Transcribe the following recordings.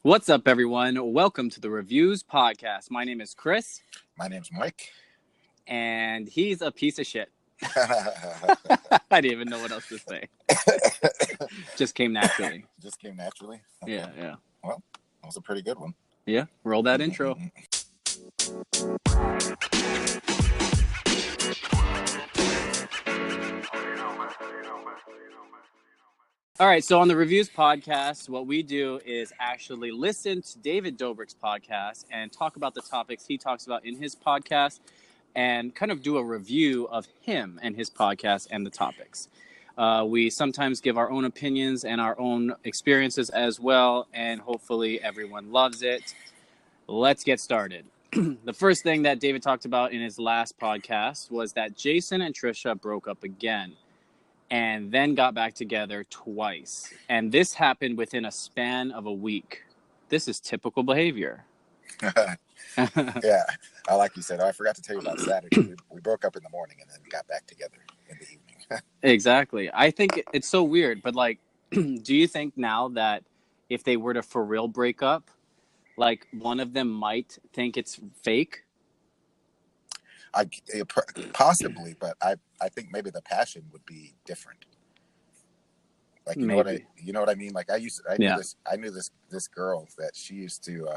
What's up, everyone? Welcome to the Reviews Podcast. My name is Chris. My name's Mike. And he's a piece of shit. I didn't even know what else to say. Just came naturally. Okay. Yeah. Well, that was a pretty good one. Yeah, roll that intro. All right, so on the Reviews Podcast, what we do is actually listen to David Dobrik's podcast and talk about the topics he talks about in his podcast and kind of do a review of him and his podcast and the topics. We sometimes give our own opinions and our own experiences as well, and hopefully everyone loves it. Let's get started. The first thing that David talked about in his last podcast was that Jason and Trisha broke up again and then got back together twice. And this happened within a span of a week. This is typical behavior. Yeah, like you said, I forgot to tell you about Saturday. We broke up in the morning and then got back together in the evening. Exactly. I think it's so weird, but like, do you think now that if they were to for real break up, like one of them might think it's fake? Possibly, but I think maybe the passion would be different. Like you know what I mean? Like I knew this girl that she used to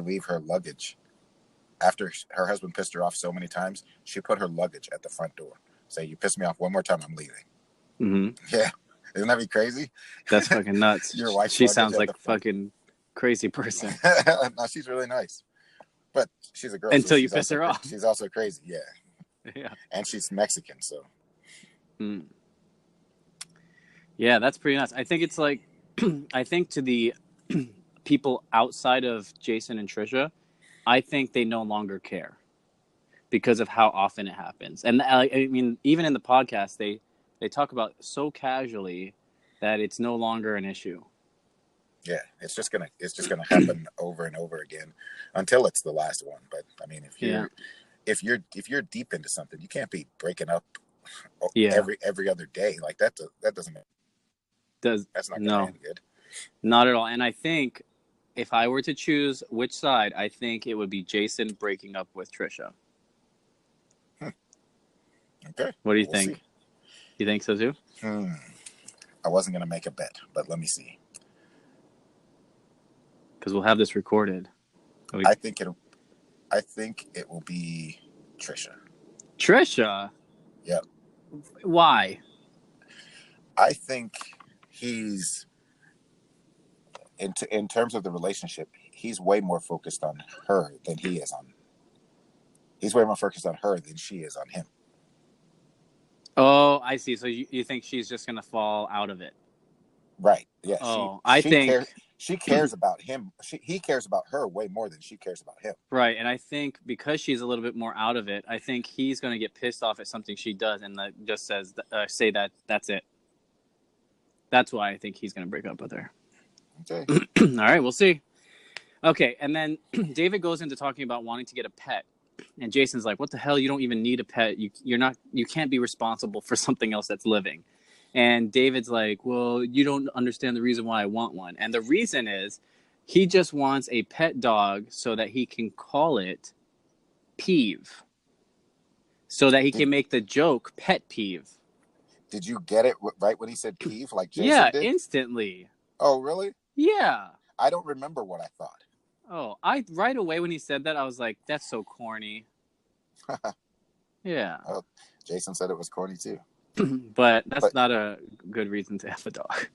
leave her luggage after her husband pissed her off so many times. She put her luggage at the front door. Say, you piss me off one more time, I'm leaving. Mm-hmm. Yeah, isn't that crazy? That's fucking nuts. Your wife. She sounds like a fucking crazy person. No, she's really nice. But she's a girl. Until you piss her off. She's also crazy, yeah. Yeah. And she's Mexican, so. Mm. Yeah, that's pretty nuts. I think it's like, I think to the people outside of Jason and Trisha, I think they no longer care because of how often it happens. And I mean, even in the podcast, they talk about so casually that it's no longer an issue. Yeah, it's just gonna happen over and over again until it's the last one. But I mean, if you're deep into something, you can't be breaking up every other day. Like that's not gonna end good. Not at all. And I think if I were to choose which side, I think it would be Jason breaking up with Trisha. Okay. What do you think? See. You think so too? I wasn't gonna make a bet, but let me see. Because we'll have this recorded. I think it will be Trisha. Trisha? Yep. Why? I think he's in terms of the relationship, he's way more focused on her than he is on. He's way more focused on her than she is on him. Oh, I see. So you think she's just gonna fall out of it? Right. Yeah. Oh, she cares about him. He cares about her way more than she cares about him. Right. And I think because she's a little bit more out of it, I think he's going to get pissed off at something she does and just say that that's it. That's why I think he's going to break up with her. Okay. All right. We'll see. Okay. And then David goes into talking about wanting to get a pet. And Jason's like, what the hell? You don't even need a pet. You can't be responsible for something else that's living. And David's like, well, you don't understand the reason why I want one. And the reason is he just wants a pet dog so that he can call it Peeve. So that he can make the joke Pet Peeve. Did you get it right when he said Peeve like Jason did? Yeah, instantly. Oh, really? Yeah. I don't remember what I thought. Oh, right away when he said that, I was like, that's so corny. Yeah. Oh, Jason said it was corny too. But that's not a good reason to have a dog.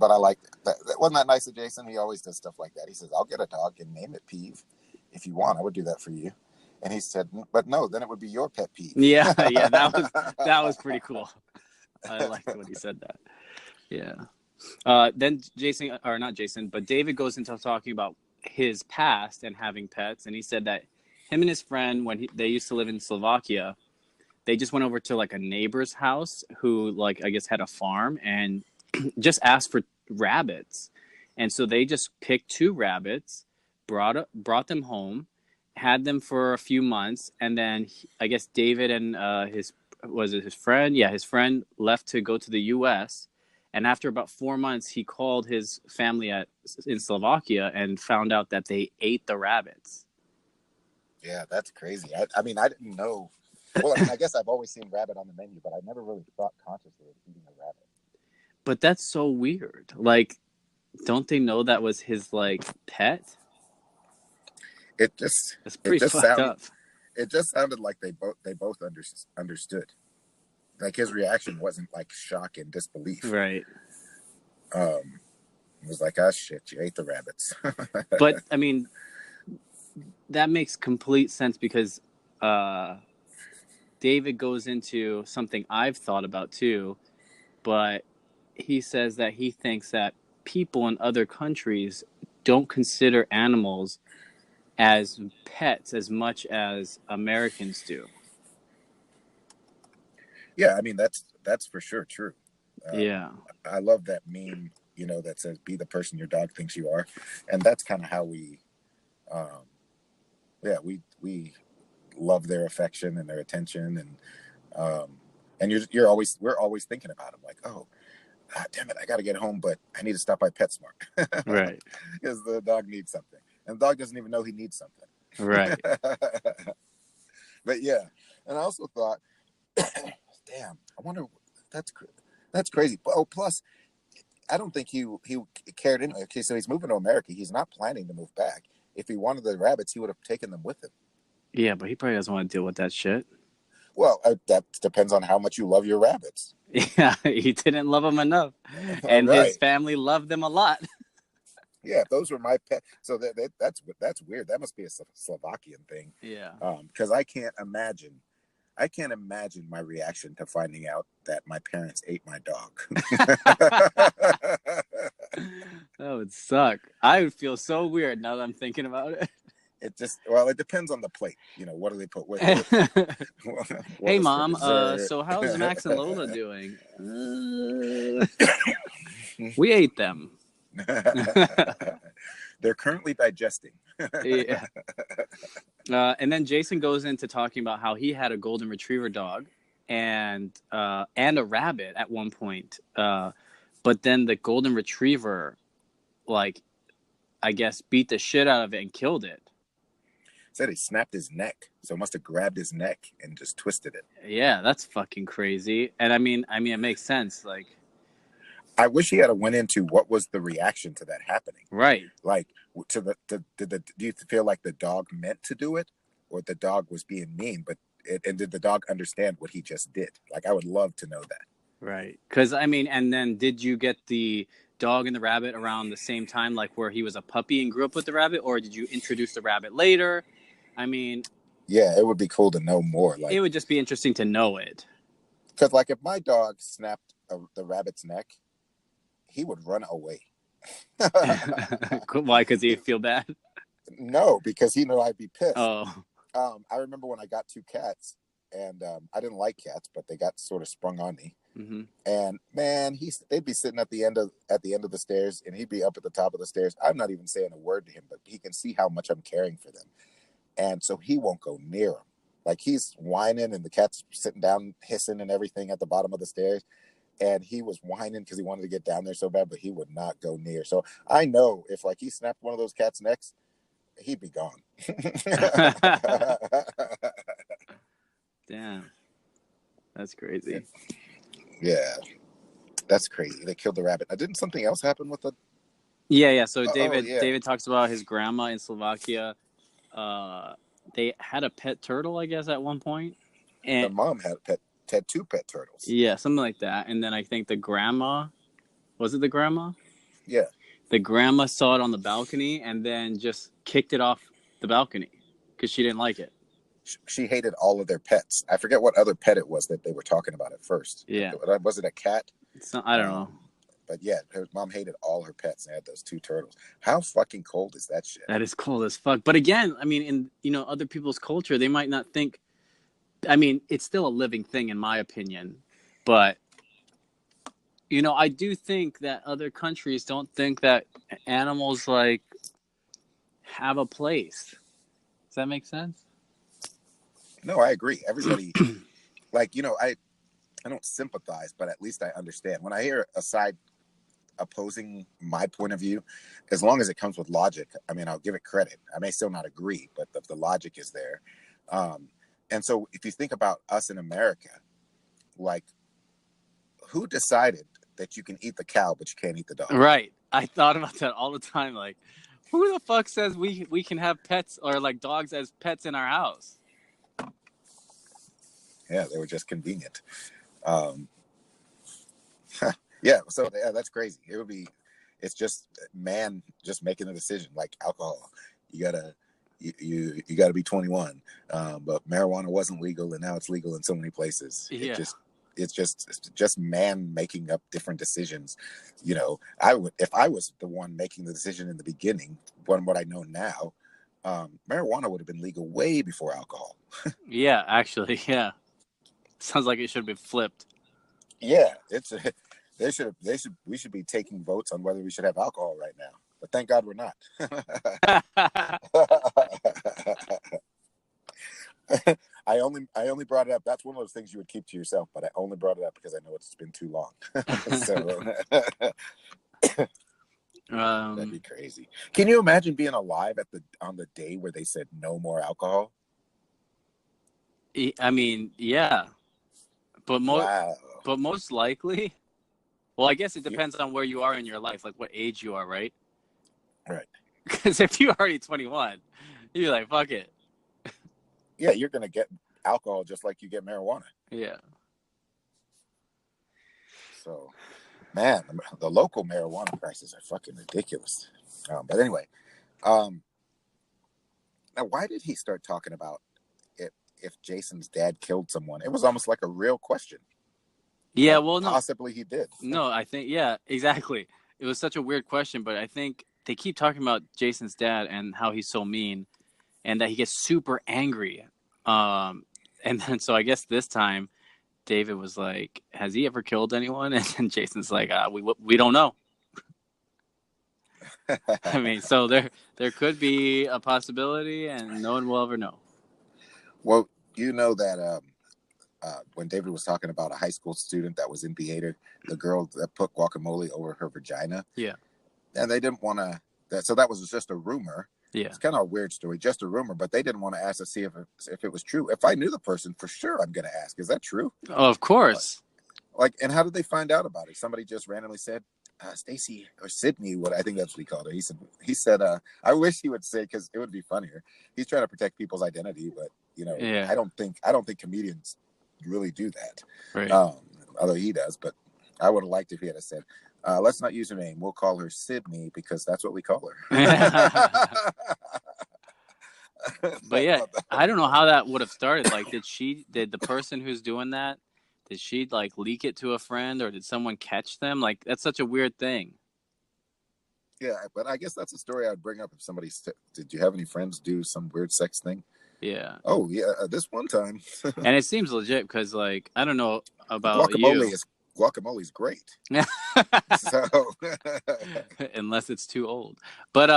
But I like that. Wasn't that nice of Jason? He always does stuff like that. He says, I'll get a dog and name it Peeve. If you want, I would do that for you. And he said, but no, then it would be your pet peeve. Yeah, that was pretty cool. I liked when he said that. Yeah. Then David goes into talking about his past and having pets. And he said that him and his friend, when they used to live in Slovakia, they just went over to like a neighbor's house who like, I guess had a farm and just asked for rabbits. And so they just picked 2 rabbits, brought them home, had them for a few months. And then I guess David and his friend left to go to the US. And after about 4 months, he called his family in Slovakia and found out that they ate the rabbits. Yeah, that's crazy. I mean, I didn't know. Well, I mean, I guess I've always seen rabbit on the menu, but I never really thought consciously of eating a rabbit. But that's so weird. Like, don't they know that was his, like, pet? It just fucked up. It just sounded like they both understood. Like his reaction wasn't like shock and disbelief. Right. It was like, oh shit, you ate the rabbits. But I mean, that makes complete sense because David goes into something I've thought about too, but he says that he thinks that people in other countries don't consider animals as pets as much as Americans do. Yeah, I mean that's for sure true. Yeah, I love that meme, you know, that says "Be the person your dog thinks you are," and that's kind of how we, we love their affection and their attention, and we're always thinking about them, like, oh, damn it, I got to get home, but I need to stop by PetSmart, right? Because the dog needs something, and the dog doesn't even know he needs something, right? But yeah, and I also thought, damn, I wonder, that's crazy. Oh, plus, I don't think he cared anyway. Okay, so he's moving to America. He's not planning to move back. If he wanted the rabbits, he would have taken them with him. Yeah, but he probably doesn't want to deal with that shit. Well, that depends on how much you love your rabbits. Yeah, he didn't love them enough, and right. His family loved them a lot. Yeah, if those were my pet. So that's weird. That must be a Slovakian thing. Yeah. Because I can't imagine my reaction to finding out that my parents ate my dog. That would suck. I would feel so weird now that I'm thinking about it. It depends on the plate. You know, what do they put with it? Hey, Mom. So how's Max and Lola doing? We ate them. They're currently digesting. Yeah. And then Jason goes into talking about how he had a golden retriever dog and a rabbit at one point. But then the golden retriever, like, I guess, beat the shit out of it and killed it. Said he snapped his neck, so must have grabbed his neck and just twisted it. Yeah, that's fucking crazy. And I mean, it makes sense. Like, I wish he had went into what was the reaction to that happening. Right. Like, do you feel like the dog meant to do it, or the dog was being mean? And did the dog understand what he just did? Like, I would love to know that. Right. Because I mean, and then did you get the dog and the rabbit around the same time, like where he was a puppy and grew up with the rabbit, or did you introduce the rabbit later? I mean, yeah, it would be cool to know more. Like, it would just be interesting to know it. Because, like, if my dog snapped the rabbit's neck, he would run away. Why? Because he'd feel bad? No, because he knew I'd be pissed. Oh. I remember when I got 2 cats, and I didn't like cats, but they got sort of sprung on me. Mm-hmm. And man, they'd be sitting at the end of the stairs, and he'd be up at the top of the stairs. I'm not even saying a word to him, but he can see how much I'm caring for them. And so he won't go near them. Like, he's whining, and the cat's sitting down, hissing and everything at the bottom of the stairs. And he was whining because he wanted to get down there so bad, but he would not go near. So I know if, like, he snapped one of those cats' necks, he'd be gone. Damn. That's crazy. Yeah. That's crazy. They killed the rabbit. Didn't something else happen with the... Yeah. So David talks about his grandma in Slovakia. They had a pet turtle, I guess, at one point. And the mom had 2 pet turtles. Yeah, something like that. And then I think the grandma... Was it the grandma? Yeah. The grandma saw it on the balcony and then just kicked it off the balcony because she didn't like it. She hated all of their pets. I forget what other pet it was that they were talking about at first. Yeah. Was it a cat? I don't know. But yeah, her mom hated all her pets and had those 2 turtles. How fucking cold is that shit? That is cold as fuck. But again, I mean, in other people's culture, they might not think... I mean, it's still a living thing in my opinion. But, I do think that other countries don't think that animals, like, have a place. Does that make sense? No, I agree. Everybody, like, I don't sympathize, but at least I understand. When I hear a side opposing my point of view, as long as it comes with logic, I mean, I'll give it credit. I may still not agree, but the logic is there. And so if you think about us in America, like, who decided that you can eat the cow, but you can't eat the dog? Right. I thought about that all the time. Like, who the fuck says we can have pets or like dogs as pets in our house? Yeah, they were just convenient. Yeah, so yeah, that's crazy. It's just man just making a decision, like alcohol. You gotta you gotta be 21. But marijuana wasn't legal, and now it's legal in so many places. Yeah. It's just man making up different decisions. You know, if I was the one making the decision in the beginning, what I know now, marijuana would have been legal way before alcohol. Yeah, actually, yeah. Sounds like it should have been flipped. Yeah, we should be taking votes on whether we should have alcohol right now. But thank God we're not. I only brought it up. That's one of those things you would keep to yourself, but I only brought it up because I know it's been too long. So that'd be crazy. Can you imagine being alive on the day where they said no more alcohol? I mean, yeah, but most likely, well, I guess it depends on where you are in your life, like what age you are, right? Right. Because if you're already 21, you're like, fuck it. Yeah, you're gonna get alcohol just like you get marijuana. Yeah. So, man, the local marijuana prices are fucking ridiculous. But anyway, now why did he start talking about if Jason's dad killed someone? It was almost like a real question. Yeah, like, well, no. Possibly he did. No, I think, yeah, exactly. It was such a weird question, but I think they keep talking about Jason's dad and how he's so mean and that he gets super angry. And then, so I guess this time, David was like, has he ever killed anyone? And then Jason's like, we don't know. I mean, so there could be a possibility, and no one will ever know. Well, you know that when David was talking about a high school student that was in theater, the girl that put guacamole over her vagina. Yeah. And they didn't want to. So that was just a rumor. Yeah. It's kind of a weird story, just a rumor, but they didn't want to ask to see if it was true. If I knew the person, for sure, I'm going to ask, is that true? Oh, of course. And how did they find out about it? Somebody just randomly said, Stacy or Sydney, what I think that's what he called her. He said, I wish he would say, because it would be funnier. He's trying to protect people's identity, but Yeah. I don't think comedians really do that. Right. Although he does, but I would have liked if he had said, let's not use her name. We'll call her Sydney because that's what we call her. But yeah, I don't know how that would have started. Like, did the person who's doing that, did she like leak it to a friend, or did someone catch them? Like, that's such a weird thing. Yeah, but I guess that's a story I'd bring up if somebody said, did you have any friends do some weird sex thing? Yeah. Oh, yeah, this one time. And it seems legit because, like, I don't know about you. Guacamole's great. So unless it's too old. But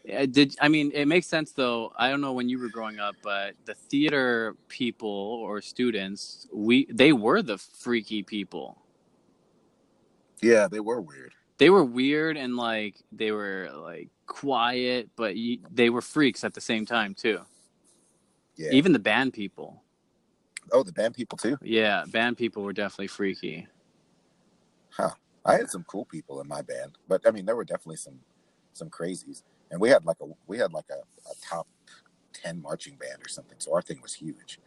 it makes sense though. I don't know when you were growing up, but the theater people or students, they were the freaky people. Yeah, they were weird. They were weird and like they were like quiet, but they were freaks at the same time too. Yeah. Even the band people. Oh, the band people too? Yeah, band people were definitely freaky. Huh. I had some cool people in my band, but I mean, there were definitely some crazies, and we had like a top 10 marching band or something. So our thing was huge.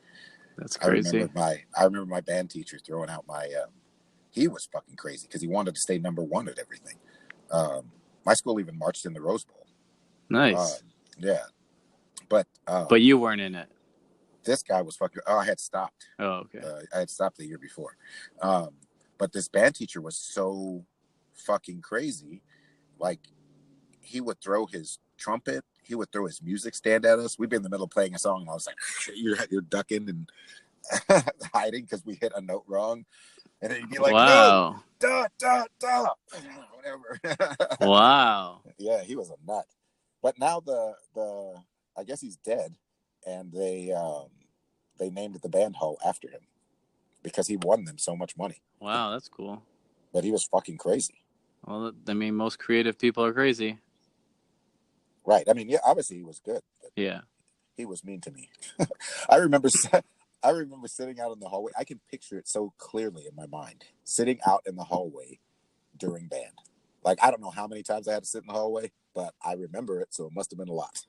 That's crazy. I remember my band teacher throwing out he was fucking crazy because he wanted to stay number one at everything. My school even marched in the Rose Bowl. Nice. Yeah, but you weren't in it. This guy was fucking. Oh, I had stopped. Oh, okay. I had stopped the year before. But this band teacher was so fucking crazy. Like, he would throw his trumpet. He would throw his music stand at us. We'd be in the middle of playing a song, and I was like, you're ducking and hiding because we hit a note wrong. And then he'd be like, wow. No, da, whatever. Wow. Yeah, he was a nut. But now I guess he's dead, and they named the band hall after him. because he won them so much money. Wow, that's cool. But he was fucking crazy. Well, I mean, most creative people are crazy. Right. I mean, yeah, obviously he was good. But yeah. He was mean to me. I remember sitting out in the hallway. I can picture it so clearly in my mind. Sitting out in the hallway during band. Like, I don't know how many times I had to sit in the hallway, but I remember it, so it must have been a lot.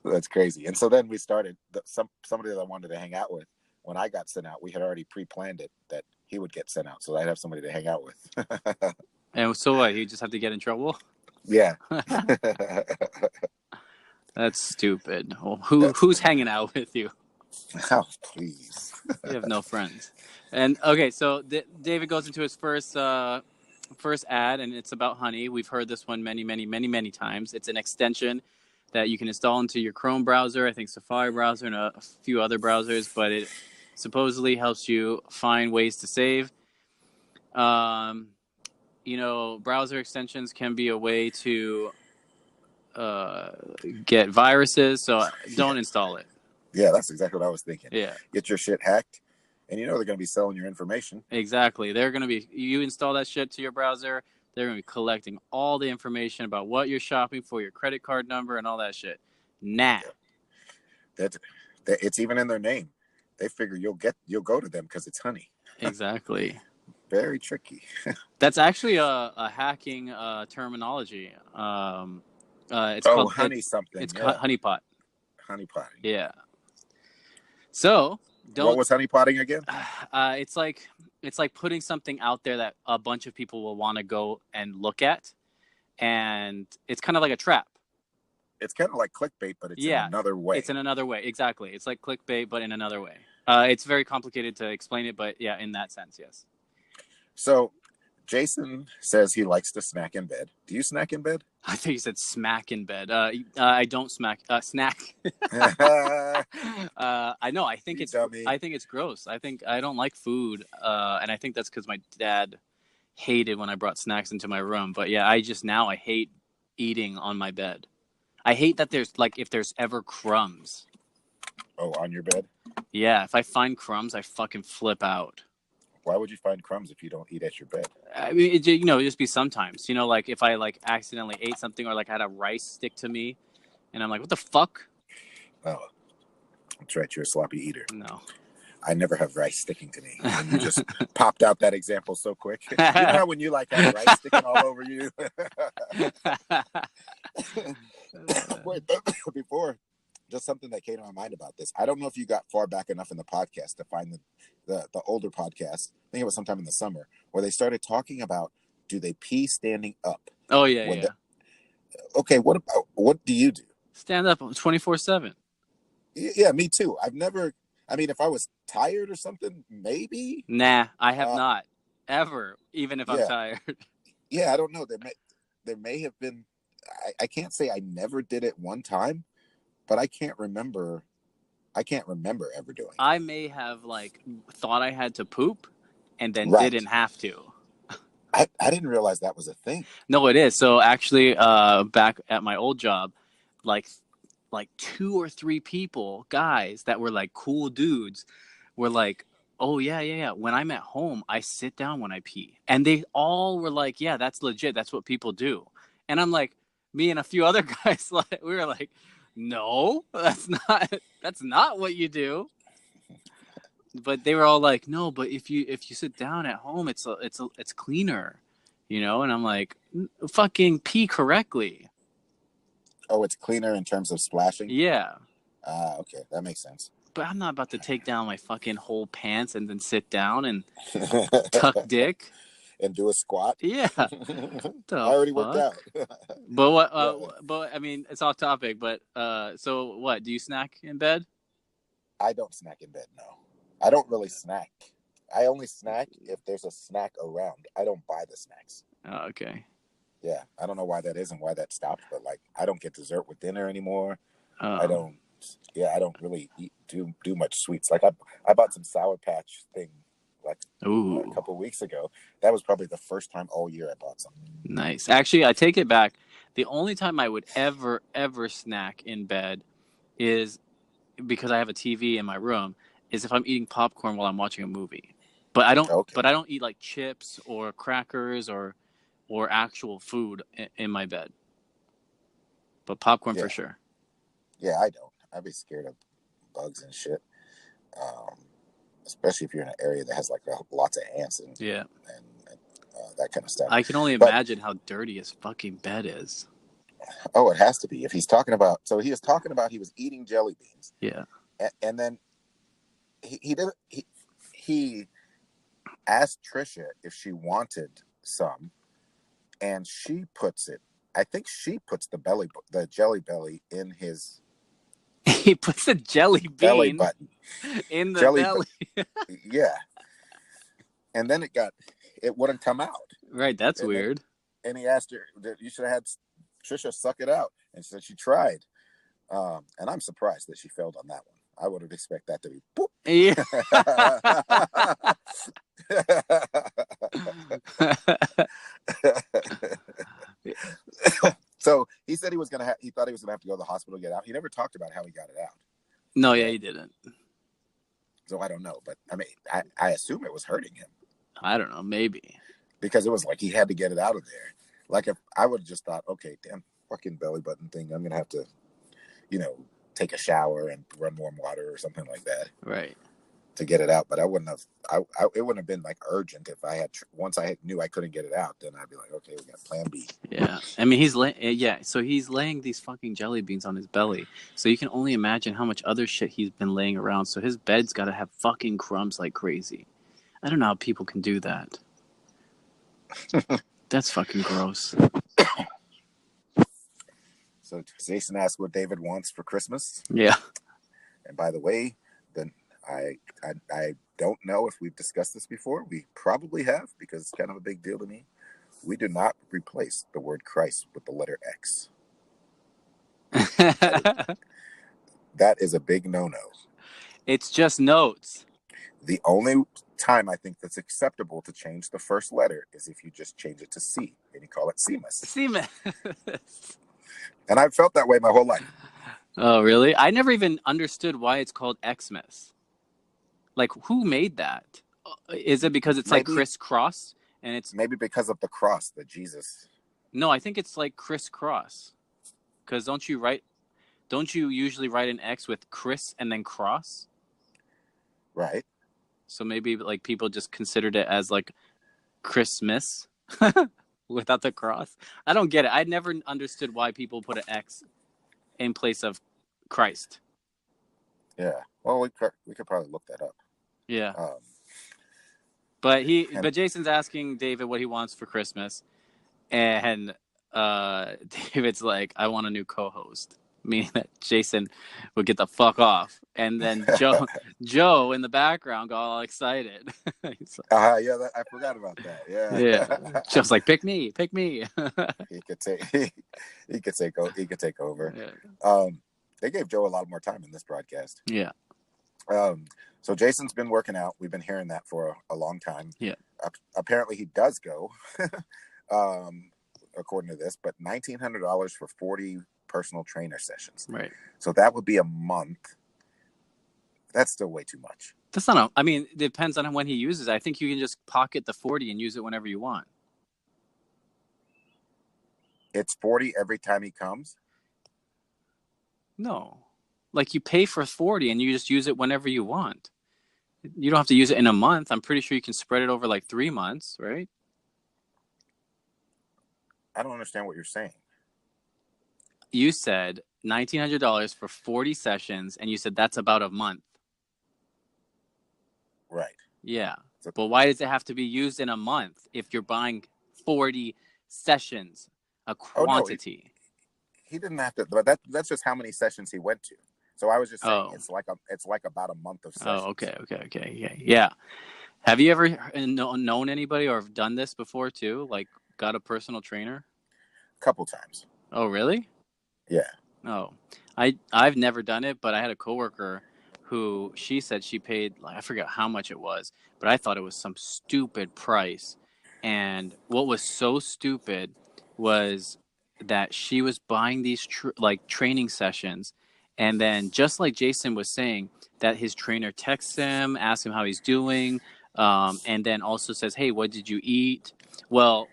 That's crazy. And so then we started, somebody that I wanted to hang out with, when I got sent out, we had already pre-planned it that he would get sent out, so I'd have somebody to hang out with. And so what? You just have to get in trouble? Yeah. That's stupid. Well, who's hanging out with you? Oh, please. You have no friends. And okay, so David goes into his first ad, and it's about honey. We've heard this one many times. It's an extension that you can install into your Chrome browser, I think Safari browser, and a few other browsers, but it supposedly helps you find ways to save. You know, browser extensions can be a way to get viruses, so don't install it. Yeah, that's exactly what I was thinking. Yeah. Get your shit hacked, and you know they're going to be selling your information. Exactly. They're going to be, you install that shit to your browser, they're going to be collecting all the information about what you're shopping for, your credit card number, and all that shit. Nah. Yeah. It's even in their name. They figure you'll go to them because it's honey. Exactly. Very tricky. That's actually a hacking terminology. It's called honey something. It's honeypot. Honeypotting. Yeah. So what was honeypotting again? It's like putting something out there that a bunch of people will want to go and look at, and it's kind of like a trap. It's kind of like clickbait, but it's in another way. It's in another way. Exactly. It's like clickbait, but in another way. It's very complicated to explain it, but yeah, in that sense, yes. So Jason says he likes to snack in bed. Do you snack in bed? I think you said smack in bed. I don't snack. I know. I think it's gross. I don't like food, and I think that's because my dad hated when I brought snacks into my room. But yeah, I hate eating on my bed. I hate that if there's ever crumbs. Oh, on your bed? Yeah, if I find crumbs, I fucking flip out. Why would you find crumbs if you don't eat at your bed? I mean, it just be sometimes. Like if I accidentally ate something, or had a rice stick to me, and I'm like, what the fuck? Oh, that's right. You're a sloppy eater. No. I never have rice sticking to me. And you just popped out that example so quick. You know how when you have rice sticking all over you? Wait, before, just something that came to my mind about this. I don't know if you got far back enough in the podcast to find the older podcast. I think it was sometime in the summer where they started talking about, do they pee standing up? Oh yeah. Okay, what do you do? Stand up 24/7. Yeah, me too. If I was tired or something, maybe. Nah, I have not ever, even if I'm tired. Yeah, I don't know. There may have been. I can't say I never did it one time, but I can't remember ever doing it. I may have thought I had to poop, and then didn't have to. I didn't realize that was a thing. No, it is. So actually, back at my old job, like 2 or 3 people, guys that were cool dudes, were like, oh yeah. When I'm at home, I sit down when I pee. And they all were like, yeah, that's legit. That's what people do. And I'm like, me and a few other guys, we were like, no, that's not what you do. But they were all like, no, but if you sit down at home, it's cleaner, And I'm like, fucking pee correctly. Oh, it's cleaner in terms of splashing? Yeah. Okay, that makes sense. But I'm not about to take down my fucking whole pants and then sit down and tuck dick. And do a squat? Yeah. I already worked out. But what? But I mean, it's off topic. But so what? Do you snack in bed? I don't snack in bed. No, I don't really snack. I only snack if there's a snack around. I don't buy the snacks. Oh, okay. Yeah, I don't know why that is and why that stopped, but I don't get dessert with dinner anymore. I don't really do much sweets. I bought some Sour Patch thing a couple of weeks ago. That was probably the first time all year I bought something. Nice. Actually, I take it back. The only time I would ever snack in bed is because I have a TV in my room, is if I'm eating popcorn while I'm watching a movie. But I don't. Okay. But I don't eat like chips or crackers or actual food in my bed. But popcorn for sure. Yeah, I don't. I'd be scared of bugs and shit. Especially if you're in an area that has like lots of ants and that kind of stuff. I can only imagine how dirty his fucking bed is. Oh, it has to be. If he's talking about, so he was talking about he was eating jelly beans. Yeah. And then he asked Trisha if she wanted some, and she puts it. I think she puts the jelly belly in his. He puts a jelly bean belly button in the belly. Yeah. And then it wouldn't come out. Right, that's weird. And he asked her, you should have had Trisha suck it out. And she said she tried. And I'm surprised that she failed on that one. I would have expected that to be boop. Yeah. So he said he thought he was gonna have to go to the hospital to get out. He never talked about how he got it out. No, yeah, he didn't. So I don't know, but I mean, I assume it was hurting him. I don't know, maybe. Because it was like he had to get it out of there. Like if I would have just thought, okay, damn fucking belly button thing, I'm gonna have to, take a shower and run warm water or something like that. Right. To get it out, but I wouldn't have. It wouldn't have been like urgent if I had. Once I knew I couldn't get it out, then I'd be like, okay, we got Plan B. Yeah, I mean so he's laying these fucking jelly beans on his belly. So you can only imagine how much other shit he's been laying around. So his bed's got to have fucking crumbs like crazy. I don't know how people can do that. That's fucking gross. So Jason asked what David wants for Christmas. Yeah. And by the way, then I don't know if we've discussed this before. We probably have, because it's kind of a big deal to me. We do not replace the word Christ with the letter X. That is a big no-no. It's just notes. The only time I think that's acceptable to change the first letter is if you just change it to C and you call it Seamus. Seamus. And I've felt that way my whole life. Oh, really? I never even understood why it's called Xmas. Like, who made that? Is it because it's like crisscross? And it's maybe because of the cross, the Jesus. No, I think it's like crisscross. Because don't you usually write an X with Chris and then cross? Right. So maybe like people just considered it as like Christmas without the cross. I don't get it. I never understood why people put an X in place of Christ. Yeah. Well, we could probably look that up. Yeah. But Jason's asking David what he wants for Christmas, and David's like, I want a new co-host, meaning that Jason would get the fuck off. And then Joe in the background got all excited. I forgot about that. Yeah. Yeah. Joe's like, pick me. He could take over. Yeah. They gave Joe a lot more time in this broadcast. Yeah. So Jason's been working out. We've been hearing that for a long time. Yeah. Apparently he does go, according to this, but $1,900 for 40 personal trainer sessions. Right. So that would be a month. That's still way too much. That's not. It depends on when he uses it. I think you can just pocket the 40 and use it whenever you want. It's 40 every time he comes? No. Like, you pay for 40 and you just use it whenever you want. You don't have to use it in a month. I'm pretty sure you can spread it over like 3 months, right? I don't understand what you're saying. You said $1,900 for 40 sessions, and you said that's about a month. Right. Yeah. But why does it have to be used in a month if you're buying 40 sessions, a quantity? Oh, no, he didn't have to, but that's just how many sessions he went to. So I was just saying it's like about a month of sessions. Oh, okay. Yeah. Have you ever known anybody or done this before too? Like, got a personal trainer? A couple times. Oh, really? Yeah. Oh, I've never done it, but I had a coworker who she said she paid, like, I forget how much it was, but I thought it was some stupid price. And what was so stupid was that she was buying these training sessions, And then just like Jason was saying, that his trainer texts him, asks him how he's doing, and then also says, hey, what did you eat? Well,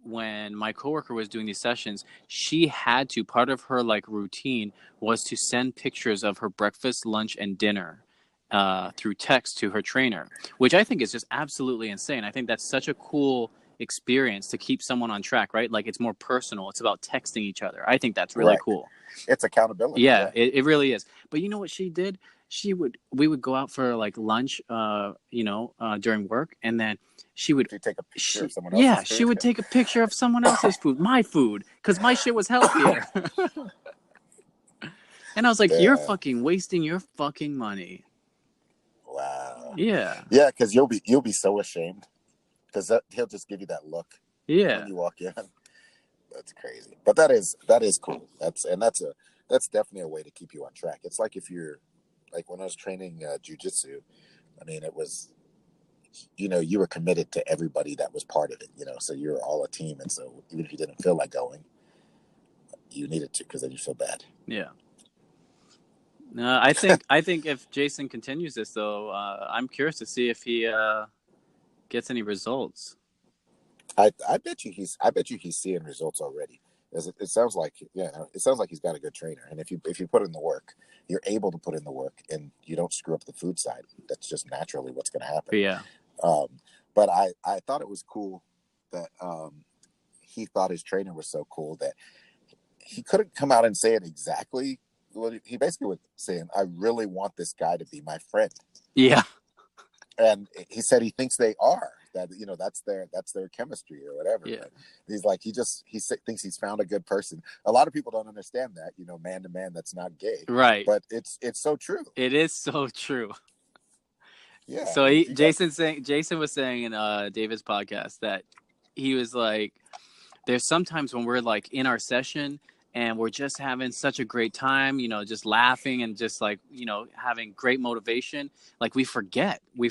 when my coworker was doing these sessions, she had to, part of her like routine was to send pictures of her breakfast, lunch, and dinner through text to her trainer, which I think is just absolutely insane. I think that's such a cool experience to keep someone on track, right? Like it's more personal. It's about texting each other. I think that's really cool. It's accountability. Yeah. It really is. But you know what she did? We would go out for like lunch, during work, and then she'd take a picture of someone else's food. She would take a picture of someone else's food, my food, because my shit was healthier. And I was like, you're fucking wasting your fucking money. Wow. Yeah. Yeah, because you'll be so ashamed, because he'll just give you that look. Yeah. When you walk in. That's crazy. But that is cool. That's definitely a way to keep you on track. It's like if you're like when I was training jiu-jitsu, I mean, it was, you were committed to everybody that was part of it, so you're all a team. And so even if you didn't feel like going, you needed to, because then you feel bad. Yeah. I think if Jason continues this, though, I'm curious to see if he gets any results. I bet you he's seeing results already. It sounds like he's got a good trainer, and if you put in the work, you're able to put in the work, and you don't screw up the food side. That's just naturally what's going to happen. Yeah. But I thought it was cool that he thought his trainer was so cool that he couldn't come out and say it exactly. Well, he basically was saying, "I really want this guy to be my friend." Yeah. And he said he thinks they are. That that's their chemistry or whatever. Yeah. But he's like he thinks he's found a good person. A lot of people don't understand that, man to man, that's not gay. Right. But it's so true. It is so true. Yeah. So Jason was saying in David's podcast that he was like, there's sometimes when we're like in our session and we're just having such a great time, just laughing and just like, having great motivation. Like we forget where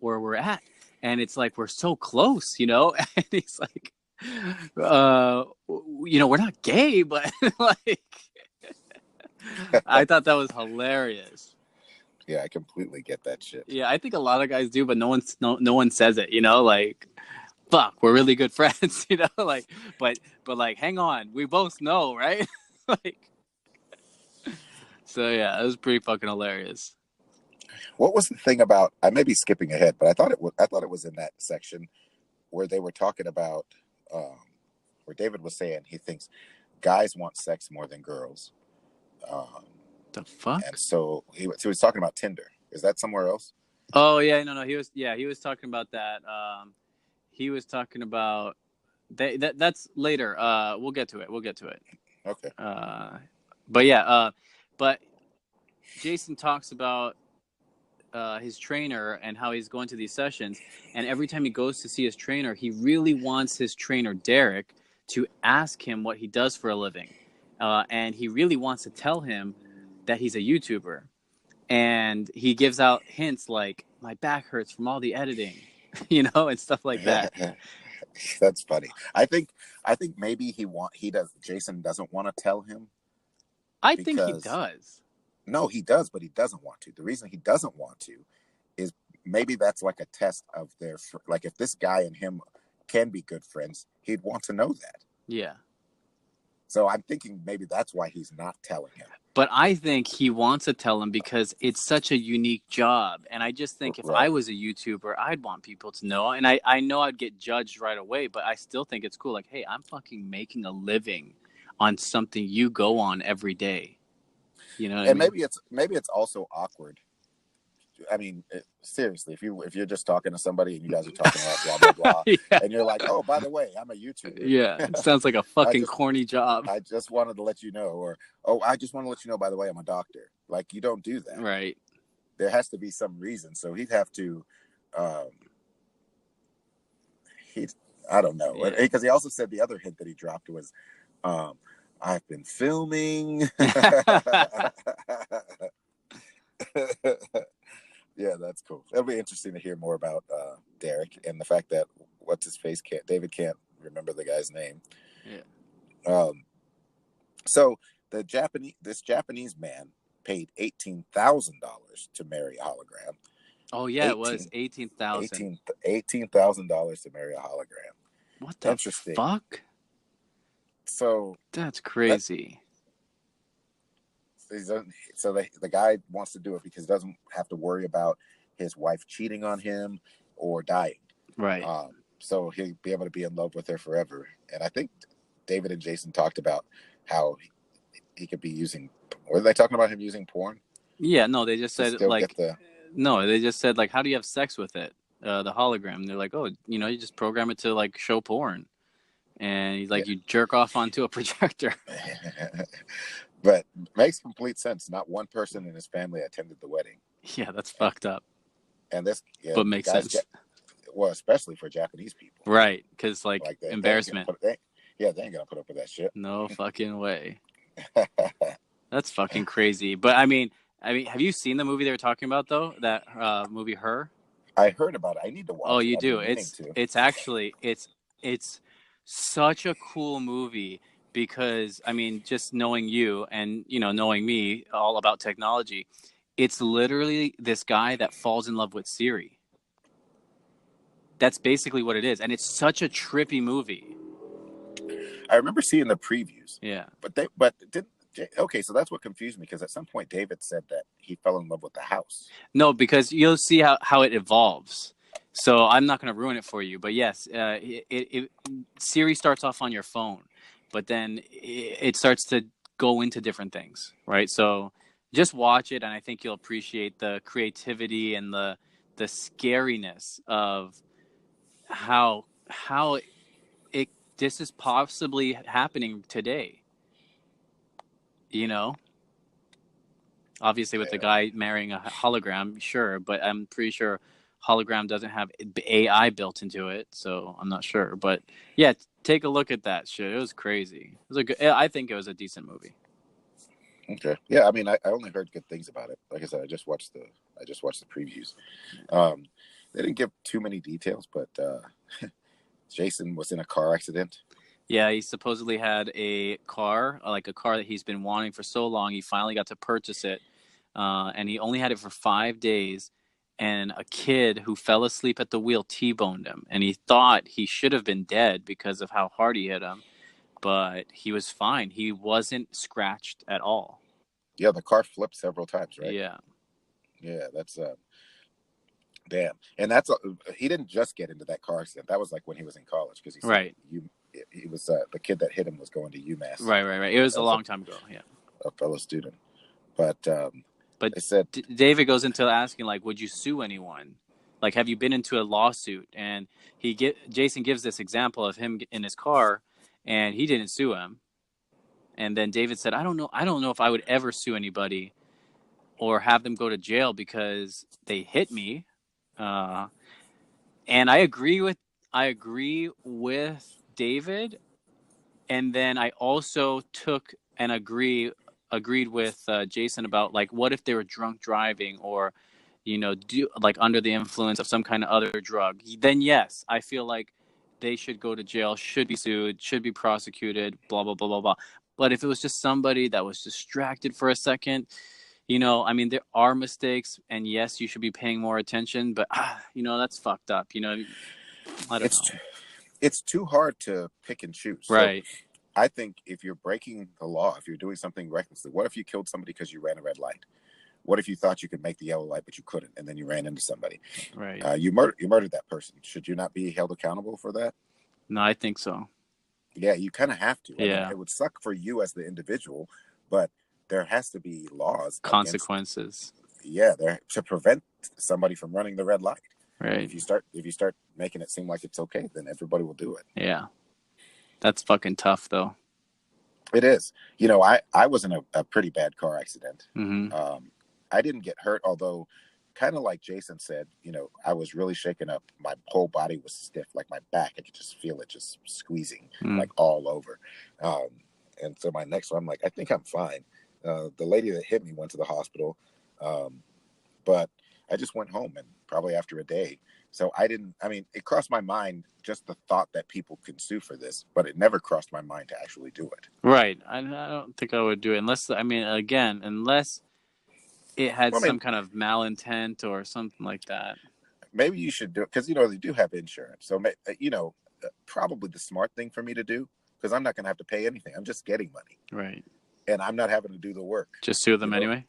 we're at. And it's like, we're so close, and he's like, we're not gay, but like, I thought that was hilarious. Yeah, I completely get that shit. Yeah, I think a lot of guys do, but no one says it, like, fuck, we're really good friends, like, but like, hang on, we both know, right? Like, so yeah, it was pretty fucking hilarious. What was the thing about? I may be skipping ahead, but I thought it was in that section where they were talking about where David was saying he thinks guys want sex more than girls. The fuck? And so he was talking about Tinder. Is that somewhere else? Oh yeah, no, he was talking about that. He was talking about that's later. We'll get to it. Okay. But yeah, but Jason talks about his trainer and how he's going to these sessions, and every time he goes to see his trainer, he really wants his trainer Derek to ask him what he does for a living, and he really wants to tell him that he's a YouTuber, and he gives out hints like, my back hurts from all the editing, and stuff like that. That's funny. I think maybe Jason doesn't want to tell him. I think he does. No, he does, but he doesn't want to. The reason he doesn't want to is maybe that's like a test of like if this guy and him can be good friends, he'd want to know that. Yeah. So I'm thinking maybe that's why he's not telling him. But I think he wants to tell him because it's such a unique job. And I just think if I was a YouTuber, I'd want people to know. And I know I'd get judged right away, but I still think it's cool. Like, hey, I'm fucking making a living on something you go on every day. You know what I mean? Maybe it's also awkward. I mean, seriously, if you're just talking to somebody and you guys are talking about blah blah blah, yeah. And you're like, oh, by the way, I'm a YouTuber. Yeah, it sounds like a fucking corny job. I just wanted to let you know, or I just want to let you know, by the way, I'm a doctor. Like, you don't do that, right? There has to be some reason. So he'd have to, I don't know, because he also said the other hint that he dropped was, I've been filming. Yeah, that's cool. It'll be interesting to hear more about Derek and the fact that David can't remember the guy's name. Yeah. So this Japanese man paid $18,000 to marry a hologram. Oh yeah, it was 18,000. $18,000 to marry a hologram. What the fuck? So that's crazy. So the guy wants to do it because he doesn't have to worry about his wife cheating on him or dying. Right. So he'll be able to be in love with her forever. And I think David and Jason talked about how he could be using. Were they talking about him using porn? Yeah, no, they just said like. No, they just said like, how do you have sex with it? The hologram. They're like, oh, you know, you just program it to like show porn, and he's like, you jerk off onto a projector. But makes complete sense. Not one person in his family attended the wedding. Yeah, that's fucked up. And this, but makes sense. Well, especially for Japanese people, right? Because like embarrassment. They ain't gonna put up with that shit. No fucking way. That's fucking crazy. But I mean, have you seen the movie they were talking about though? That movie, Her. I heard about it. I need to watch. Oh, you do? It's actually it's such a cool movie because I mean, just knowing you and knowing me all about technology, it's literally this guy that falls in love with Siri. That's basically what it is, and it's such a trippy movie. I remember seeing the previews. Yeah, okay, so that's what confused me because at some point David said that he fell in love with the house. No, because you'll see how it evolves. So I'm not going to ruin it for you, but yes, Siri starts off on your phone, but then it starts to go into different things, right? So just watch it, and I think you'll appreciate the creativity and the scariness of how this is possibly happening today. Obviously with the guy marrying a hologram, sure, but I'm pretty sure hologram doesn't have AI built into it, so I'm not sure. But yeah, take a look at that shit. It was crazy. I think it was a decent movie. Okay. Yeah, I mean, I only heard good things about it. Like I said, I just watched the previews. They didn't give too many details, but Jason was in a car accident. Yeah, he supposedly had a car, like a car that he's been wanting for so long. He finally got to purchase it, and he only had it for 5 days. And a kid who fell asleep at the wheel T-boned him, and he thought he should have been dead because of how hard he hit him, but he was fine. He wasn't scratched at all. Yeah, the car flipped several times, right? Yeah. Yeah, that's damn. And that's he didn't just get into that car accident. That was like when he was in college because he said right. He was the kid that hit him was going to UMass. Right. It was a long time ago. Yeah, a fellow student, but they said David goes into asking like, would you sue anyone? Like, have you been into a lawsuit? And Jason gives this example of him in his car, and he didn't sue him. And then David said, I don't know if I would ever sue anybody or have them go to jail because they hit me. And I agree with David, and then I also took and agreed with Jason about like, what if they were drunk driving or do like under the influence of some kind of other drug? Then yes, I feel like they should go to jail, should be sued, should be prosecuted, blah blah blah blah blah. But if it was just somebody that was distracted for a second, I mean, there are mistakes, and yes, you should be paying more attention, but that's fucked up. I don't know. It's too hard to pick and choose. Right. So I think if you're breaking the law, if you're doing something recklessly, what if you killed somebody because you ran a red light? What if you thought you could make the yellow light, but you couldn't, and then you ran into somebody? Right. You murdered that person. Should you not be held accountable for that? No, I think so. Yeah, you kind of have to. Yeah. I mean, it would suck for you as the individual, but there has to be laws, consequences. To prevent somebody from running the red light. Right. If you start making it seem like it's okay, then everybody will do it. Yeah. That's fucking tough, though. It is. I was in a pretty bad car accident. Mm-hmm. I didn't get hurt, although kind of like Jason said, I was really shaken up. My whole body was stiff, like my back. I could just feel it just squeezing like all over. And so my next one, I'm like, I think I'm fine. The lady that hit me went to the hospital. But I just went home, and probably after a day, So it crossed my mind, just the thought that people could sue for this, but it never crossed my mind to actually do it. Right. I don't think I would do it unless it had some kind of malintent or something like that. Maybe you should do it because, they do have insurance. So, probably the smart thing for me to do, because I'm not going to have to pay anything. I'm just getting money. Right. And I'm not having to do the work. Just sue them anyway?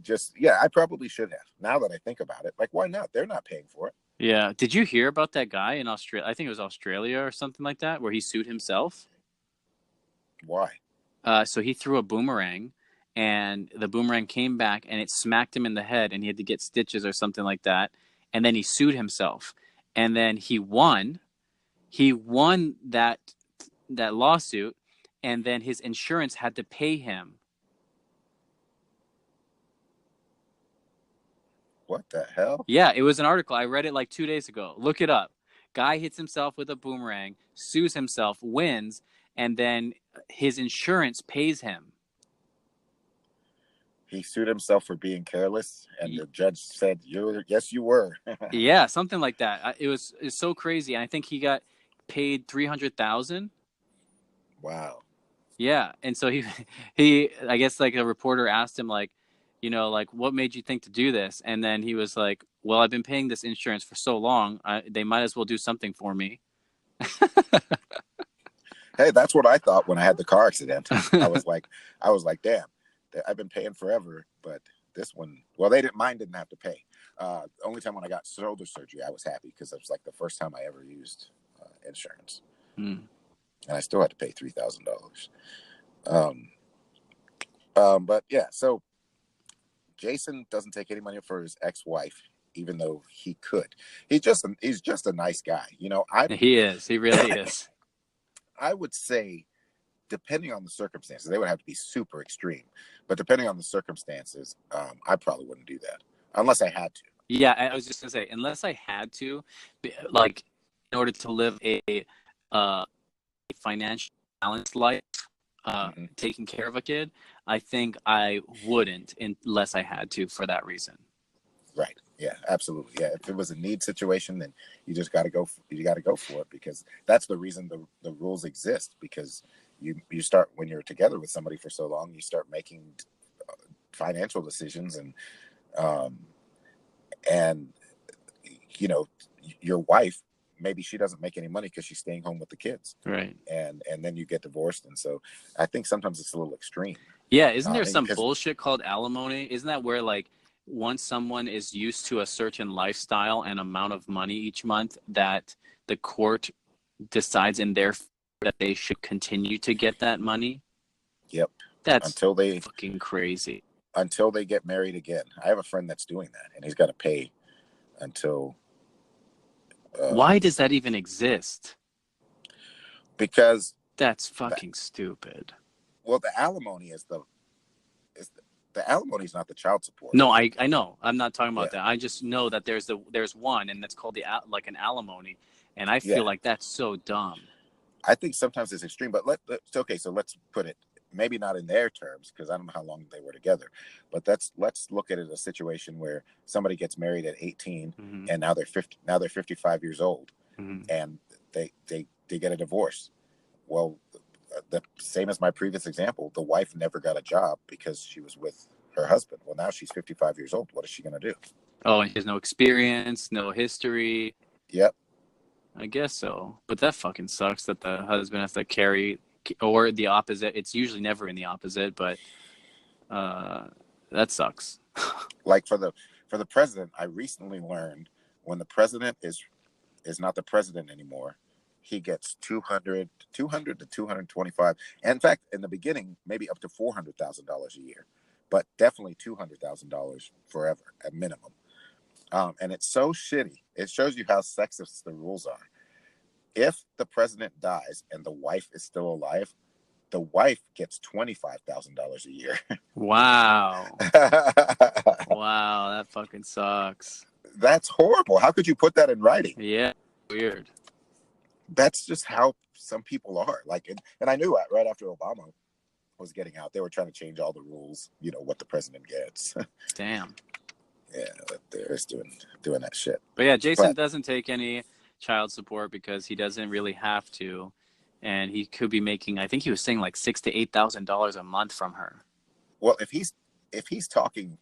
I probably should have. Now that I think about it, like, why not? They're not paying for it. Yeah. Did you hear about that guy in Australia? I think it was Australia or something like that, where he sued himself. Why? So he threw a boomerang, and the boomerang came back, and it smacked him in the head, and he had to get stitches or something like that. And then he sued himself, and then he won. He won that lawsuit, and then his insurance had to pay him. What the hell? Yeah, it was an article. I read it like 2 days ago. Look it up. Guy hits himself with a boomerang, sues himself, wins, and then his insurance pays him. He sued himself for being careless, and the judge said, "Yes, you were." Yeah, something like that. It's so crazy. I think he got paid $300,000. Wow. Yeah, and so he I guess like a reporter asked him like, what made you think to do this? And then he was like, well, I've been paying this insurance for so long, they might as well do something for me. Hey, that's what I thought when I had the car accident. I was like, damn, I've been paying forever, but this one, well, mine didn't have to pay. The only time when I got shoulder surgery, I was happy because it was like the first time I ever used insurance. And I still had to pay $3,000. But yeah, so Jason doesn't take any money for his ex-wife, even though he could. He's just a nice guy. He is. He really is. I would say, depending on the circumstances, they would have to be super extreme. But depending on the circumstances, I probably wouldn't do that unless I had to. Yeah, I was just gonna say, unless I had to, like, in order to live a financially balanced life, taking care of a kid, I think I wouldn't unless I had to for that reason. Right. Yeah, absolutely. Yeah. If it was a need situation, then you just got to go. You got to go for it, because that's the reason the rules exist. Because you start, when you're together with somebody for so long, you start making financial decisions, and your wife, maybe she doesn't make any money because she's staying home with the kids. Right. And then you get divorced, and so I think sometimes it's a little extreme. Yeah. Isn't there some bullshit called alimony? Isn't that where, like, once someone is used to a certain lifestyle and amount of money each month, that the court decides in their favor that they should continue to get that money? Yep. That's fucking crazy. Until they get married again. I have a friend that's doing that, and he's got to pay until. Why does that even exist? Because that's fucking stupid. Well, the alimony is the alimony is not the child support. No, I know. I'm not talking about that. I just know that there's one, and that's called an alimony, and I feel like that's so dumb. I think sometimes it's extreme, but okay. So let's put it, maybe not in their terms, because I don't know how long they were together, but let's look at it as a situation where somebody gets married at 18, and now they're 50. Now they're 55 years old, and they get a divorce. Well, the same as my previous example, the wife never got a job because she was with her husband. Well, now she's 55 years old. What is she going to do? Oh, and she has no experience, no history. Yep. I guess so. But that fucking sucks that the husband has to carry, or the opposite. It's usually never in the opposite, but that sucks. Like for the president, I recently learned when the president is not the president anymore, he gets $200 to $225. And in fact, in the beginning, maybe up to $400,000 a year, but definitely $200,000 forever at minimum. And it's so shitty. It shows you how sexist the rules are. If the president dies and the wife is still alive, the wife gets $25,000 a year. Wow. Wow, that fucking sucks. That's horrible. How could you put that in writing? Yeah, weird. That's just how some people are. Like, and I knew right after Obama was getting out, they were trying to change all the rules, what the president gets. Damn. Yeah, they're just doing that shit. But yeah, Jason doesn't take any child support because he doesn't really have to, and he could be making, I think he was saying like $6,000 to $8,000 a month from her. Well, if he's talking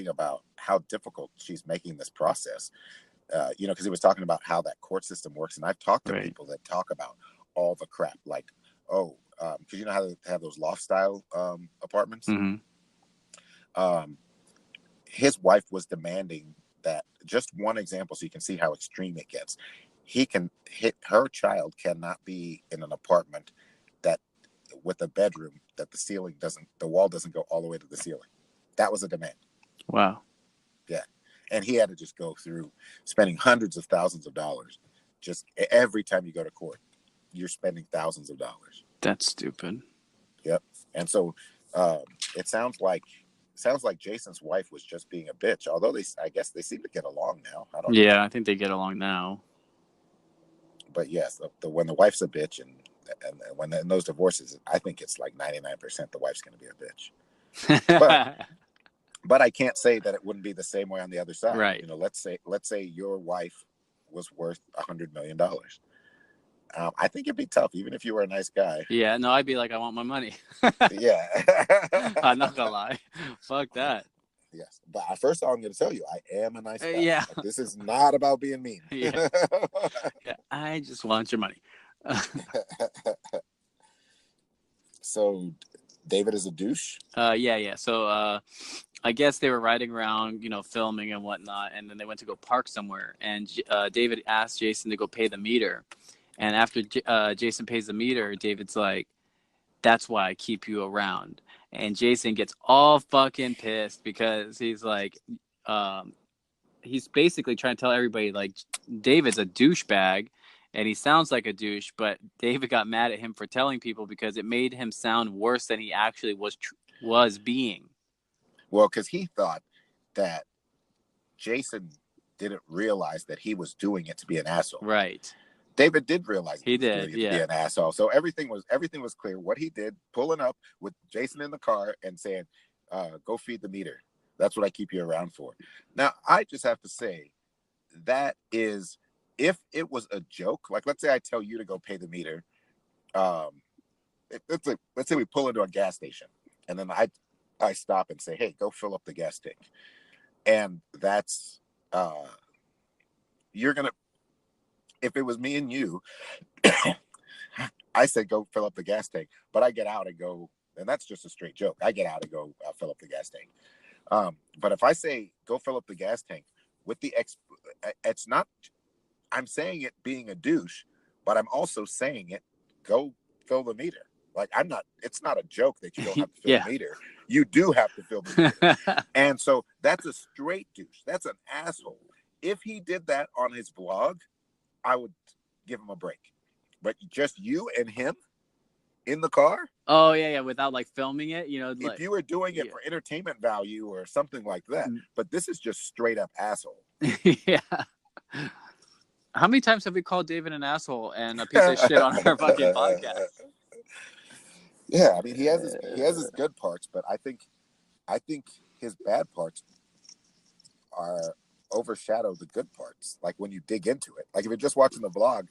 about how difficult she's making this process, because he was talking about how that court system works, and I've talked to people that talk about all the crap, like, because you know how they have those loft style apartments. Mm-hmm. His wife was demanding that, just one example so you can see how extreme it gets. Her child cannot be in an apartment that with a bedroom that the wall doesn't go all the way to the ceiling. That was a demand. Wow. Yeah. And he had to just go through spending hundreds of thousands of dollars. Just every time you go to court, you're spending thousands of dollars. That's stupid. Yep. And so it sounds like Jason's wife was just being a bitch, although I guess they seem to get along now. I don't know. Yeah, I think they get along now. But yes, when the wife's a bitch and when in those divorces, I think it's like 99% the wife's going to be a bitch. But I can't say that it wouldn't be the same way on the other side. Right. You know, let's say your wife was worth $100 million. I think it'd be tough, even if you were a nice guy. Yeah, no, I'd be like, I want my money. Yeah. I'm not gonna lie. Fuck that. Yes. But first of all, I'm going to tell you, I am a nice guy. Yeah. Like, this is not about being mean. Yeah. I just want your money. So David is a douche? Yeah. So I guess they were riding around, filming and whatnot, and then they went to go park somewhere. And David asked Jason to go pay the meter. And after Jason pays the meter, David's like, "That's why I keep you around." And Jason gets all fucking pissed because he's like, he's basically trying to tell everybody, like, David's a douchebag. And he sounds like a douche, but David got mad at him for telling people because it made him sound worse than he actually was being. Well, because he thought that Jason didn't realize that he was doing it to be an asshole. Right. David did realize he was did, doing it to be an asshole. So everything was clear. What he did, pulling up with Jason in the car and saying, "Go feed the meter. That's what I keep you around for." Now, I just have to say that is, if it was a joke, like let's say I tell you to go pay the meter. Let's say we pull into a gas station, and then I stop and say, "Hey, go fill up the gas tank," and that's you're gonna. If it was me and you, I said go fill up the gas tank, but I get out and go, and that's just a straight joke. I get out and go fill up the gas tank. But if I say go fill up the gas tank with it's not. I'm saying it being a douche, but I'm also saying it go fill the meter. Like it's not a joke that you don't have to fill the meter. You do have to fill the meter. And so that's a straight douche. That's an asshole. If he did that on his vlog, I would give him a break. But just you and him in the car? Oh, yeah, without like filming it, if you were doing it for entertainment value or something like that. But this is just straight up asshole. Yeah. How many times have we called David an asshole and a piece of shit on our fucking podcast? Yeah, I mean he has his good parts, but I think his bad parts are overshadow the good parts. Like when you dig into it, like if you're just watching the vlog,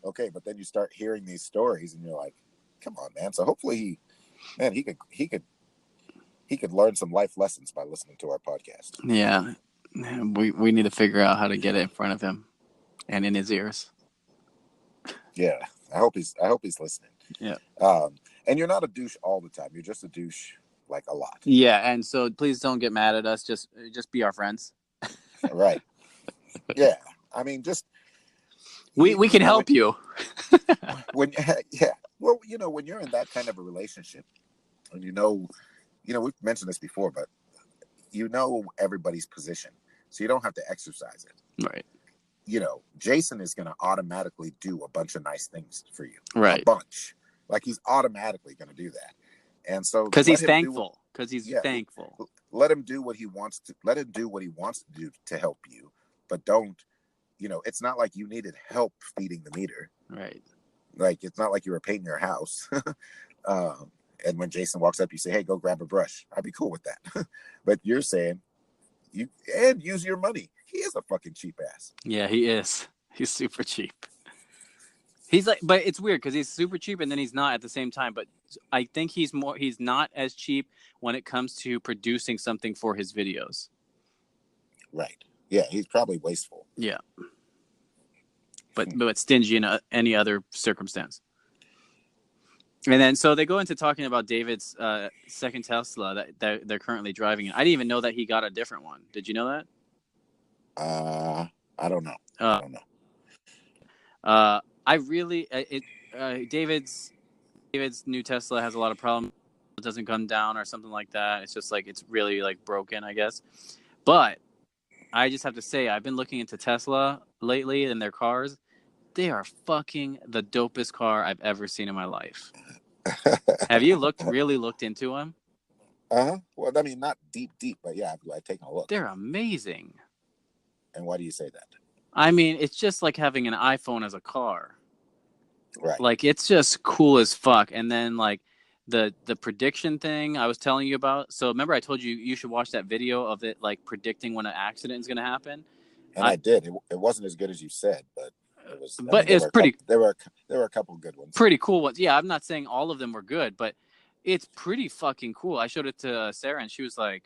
okay, but then you start hearing these stories and you're like, come on, man. So hopefully he could learn some life lessons by listening to our podcast. Yeah, we need to figure out how to get it in front of him and in his ears. Yeah, I hope he's listening. Yeah. And you're not a douche all the time. You're just a douche like a lot. Yeah, and so please don't get mad at us. Just be our friends. Right. Yeah. I mean, just we can help you. Well, when you're in that kind of a relationship, and we've mentioned this before, but everybody's position, so you don't have to exercise it. Right. Jason is going to automatically do a bunch of nice things for you. Right. A bunch. Like he's automatically going to do that. And so because he's thankful. Because he's thankful. Let him do what he wants to. Let him do what he wants to do to help you, but don't. It's not like you needed help feeding the meter. Right. Like it's not like you were painting your house. And when Jason walks up, you say, "Hey, go grab a brush." I'd be cool with that. But you're saying, and use your money. He is a fucking cheap ass. Yeah, he is. He's super cheap. He's like, but it's weird because he's super cheap and then he's not at the same time. But I think he's not as cheap when it comes to producing something for his videos. Right. Yeah, he's probably wasteful. Yeah. But stingy in any other circumstance. And then so they go into talking about David's second Tesla that they're currently driving. I didn't even know that he got a different one. Did you know that? I don't know. I don't know. I really David's new Tesla has a lot of problems. It doesn't come down or something like that. It's just like it's really like broken, I guess. But I just have to say, I've been looking into Tesla lately and their cars. They are fucking the dopest car I've ever seen in my life. Have you really looked into them? Well, I mean, not deep, but yeah, I've taken a look. They're amazing. And why do you say that? I mean, it's just like having an iPhone as a car. Right. Like, it's just cool as fuck. And then, like, the prediction thing I was telling you about. So, remember I told you should watch that video of it, like, predicting when an accident is going to happen? And I did. It wasn't as good as you said, but it was. But it's pretty. There were a couple good ones. Pretty cool ones. Yeah, I'm not saying all of them were good, but it's pretty fucking cool. I showed it to Sarah, and she was like,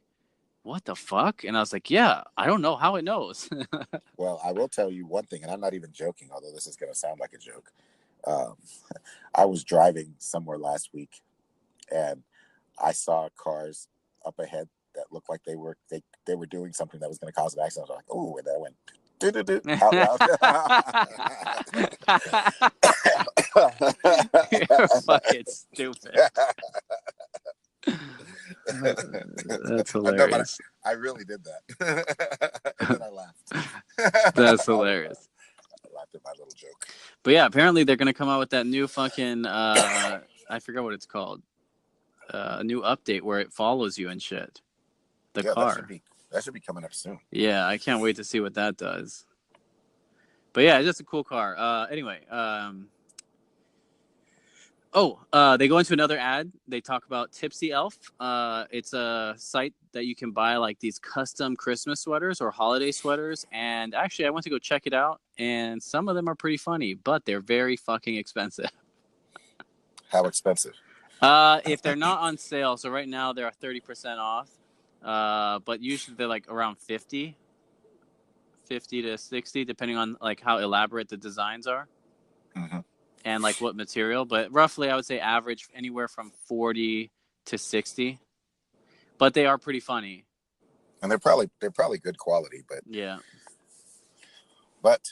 "What the fuck?" And I was like, "Yeah, I don't know how it knows." Well, I will tell you one thing, and I'm not even joking, although this is going to sound like a joke. I was driving somewhere last week, and I saw cars up ahead that looked like they were doing something that was going to cause an accident. I was like, "Oh!" And then I went out loud. You're fucking stupid. That's hilarious. I really did that. And then I laughed. That's hilarious. I laughed at my little joke. But yeah, apparently they're going to come out with that new fucking, I forgot what it's called. A new update where it follows you and shit. The car. That should be coming up soon. Yeah, I can't wait to see what that does. But yeah, it's just a cool car. Anyway, they go into another ad. They talk about Tipsy Elf. It's a site that you can buy like these custom Christmas sweaters or holiday sweaters. And actually, I went to go check it out, and some of them are pretty funny, but they're very fucking expensive. How expensive? If they're not on sale, so right now they're 30% off. But usually they're like around 50 to 60, depending on like how elaborate the designs are. Mm-hmm. And like what material, but roughly I would say average anywhere from 40 to 60. But they are pretty funny. And they're probably good quality, but yeah. But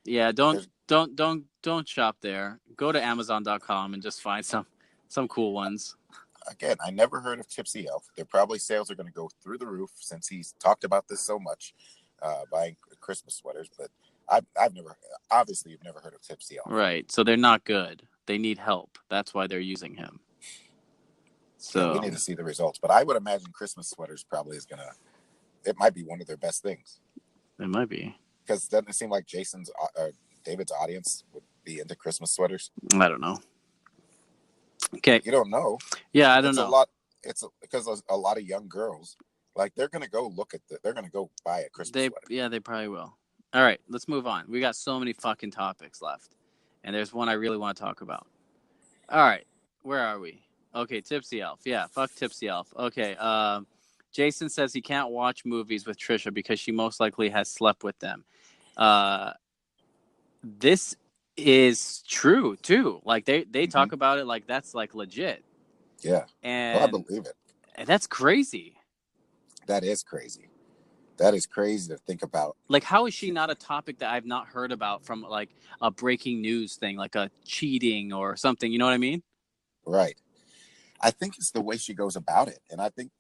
yeah, don't shop there. Go to Amazon.com and just find some cool ones. Again, I never heard of Tipsy Elf. Their probably sales are going to go through the roof since he's talked about this so much, buying Christmas sweaters. But I've never heard of Tipsy Elf. Right. So they're not good. They need help. That's why they're using him. So yeah, we need to see the results. But I would imagine Christmas sweaters probably is it might be one of their best things. It might be. Because doesn't it seem like David's audience would be into Christmas sweaters? I don't know. Okay. You don't know? Yeah, I don't know. Because a lot of young girls, like they're going to go they're going to go buy a Christmas sweater. Yeah, they probably will. All right, let's move on. We got so many fucking topics left. And there's one I really want to talk about. All right, where are we? Okay, Tipsy Elf. Yeah, fuck Tipsy Elf. Okay, Jason says he can't watch movies with Trisha because she most likely has slept with them. This is true, too. Like, they talk about it like that's, like, legit. Yeah, and I believe it. And that's crazy. That is crazy. That is crazy to think about. Like, how is she not a topic that I've not heard about from, like, a breaking news thing, like a cheating or something? You know what I mean? Right. I think it's the way she goes about it. And I think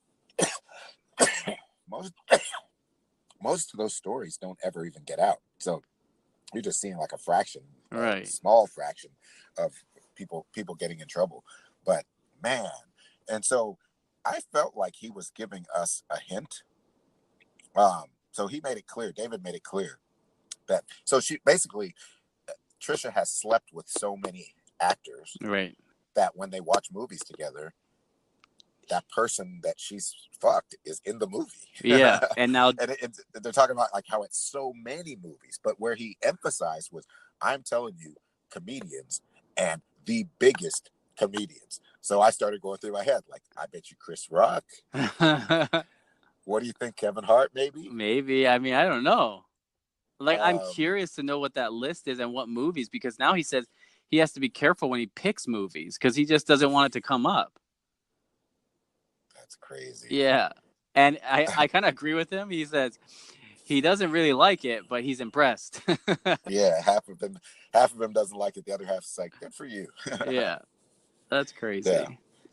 most of those stories don't ever even get out. So you're just seeing, like, a fraction, right? A small fraction of people getting in trouble. But, man. And so I felt like he was giving us a hint. So he made it clear. David made it clear that. So she basically, Trisha has slept with so many actors, right? That when they watch movies together, that person that she's fucked is in the movie. Yeah, and now they're talking about like how it's so many movies, but where he emphasized was, I'm telling you, comedians and the biggest comedians. So I started going through my head like, I bet you Chris Rock. What do you think, Kevin Hart? Maybe. I mean, I don't know. Like, I'm curious to know what that list is and what movies, because now he says he has to be careful when he picks movies because he just doesn't want it to come up. That's crazy. Yeah. And I kind of agree with him. He says he doesn't really like it, but he's impressed. Yeah, half of him doesn't like it. The other half is like, good for you. Yeah, that's crazy.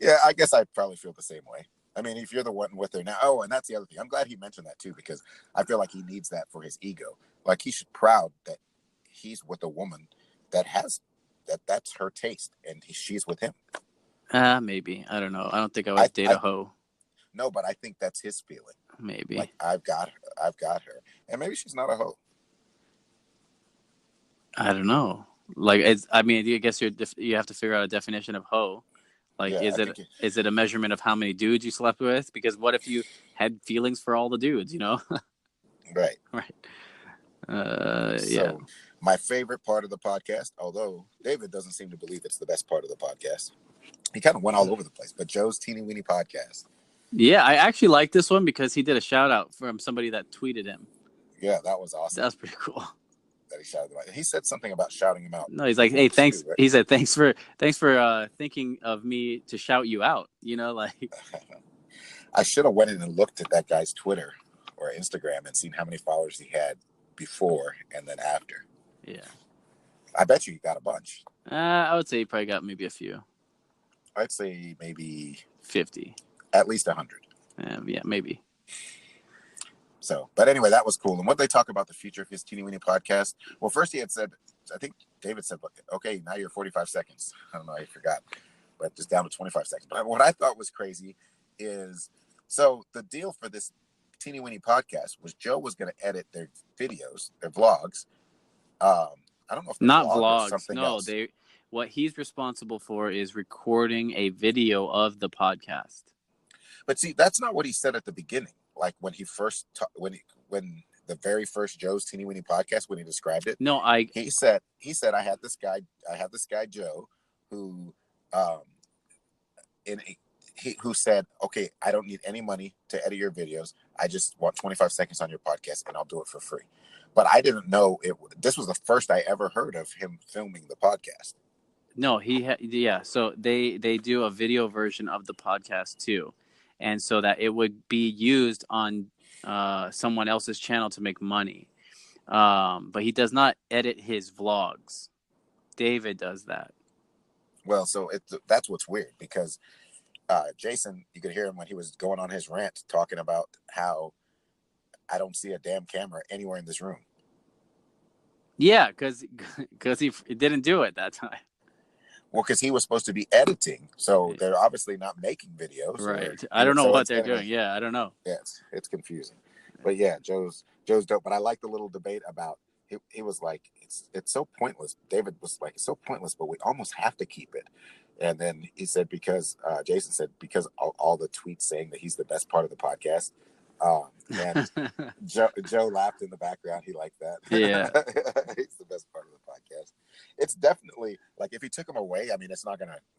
Yeah, I guess I probably feel the same way. I mean, if you're the one with her now, and that's the other thing. I'm glad he mentioned that too, because I feel like he needs that for his ego. Like, he should proud that he's with a woman that has that's her taste, and she's with him. Maybe. I don't know. I don't think I would date a hoe. No, but I think that's his feeling. Maybe. Like, I've got her, and maybe she's not a hoe. I don't know. Like, I guess you have to figure out a definition of hoe. Like, is it a measurement of how many dudes you slept with? Because what if you had feelings for all the dudes, you know? Right. Right. So, my favorite part of the podcast, although David doesn't seem to believe it's the best part of the podcast, he kind of went all over the place, but Joe's Teeny Weeny podcast. Yeah, I actually like this one because he did a shout out from somebody that tweeted him. Yeah, that was awesome. That was pretty cool. That he shouted him out. He said something about shouting him out. No, he's like, hey, thanks. Too, right? He said, thanks for thinking of me to shout you out. You know, like. I should have went in and looked at that guy's Twitter or Instagram and seen how many followers he had before and then after. Yeah. I bet you he got a bunch. I would say he probably got maybe a few. I'd say maybe 50. At least 100. Yeah, maybe. So, but anyway, that was cool. And what they talk about the future of his Teeny Weeny podcast. Well, first he had said, I think David said, okay, now you're 45 seconds. I don't know, I forgot, but just down to 25 seconds. But what I thought was crazy is, so the deal for this Teeny Weeny podcast was Joe was going to edit their videos, their vlogs. I don't know if not vlogs. Or something no, else. What he's responsible for is recording a video of the podcast. But see, that's not what he said at the beginning. Like when he first, when the very first Joe's Teeny Weeny podcast, when he described it. No, he said I had this guy Joe, who, who said, okay, I don't need any money to edit your videos. I just want 25 seconds on your podcast, and I'll do it for free. But I didn't know this was the first I ever heard of him filming the podcast. No, so they do a video version of the podcast too. And so that it would be used on someone else's channel to make money. But he does not edit his vlogs. David does that. Well, so that's what's weird, because Jason, you could hear him when he was going on his rant talking about how I don't see a damn camera anywhere in this room. Yeah, because he didn't do it that time. Well, because he was supposed to be editing, so they're obviously not making videos. Right. I don't know what they're doing. Yeah, I don't know. Yeah, it's confusing. But yeah, Joe's dope. But I like the little debate about he was like, it's so pointless. David was like, it's so pointless, but we almost have to keep it. And then he said, because Jason said, because all the tweets saying that he's the best part of the podcast. And Joe laughed in the background. He liked that. Yeah. He's the best part of the podcast. It's definitely like, if he took him away, I mean,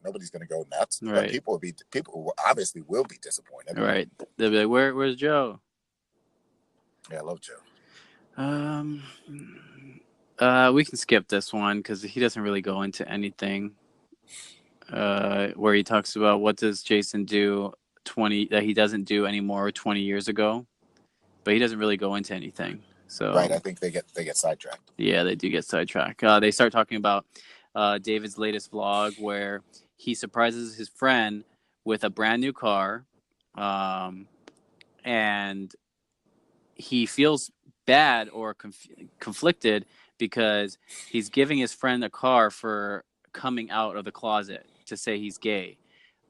nobody's gonna go nuts. Right. But people obviously will be disappointed. Right. They'll be like, where's Joe? Yeah, I love Joe. We can skip this one because he doesn't really go into anything. Where he talks about what does Jason do that he doesn't do anymore 20 years ago, but he doesn't really go into anything. So right, I think they get sidetracked. Yeah, they do get sidetracked. They start talking about David's latest vlog where he surprises his friend with a brand new car, and he feels bad or conflicted because he's giving his friend a car for coming out of the closet to say he's gay,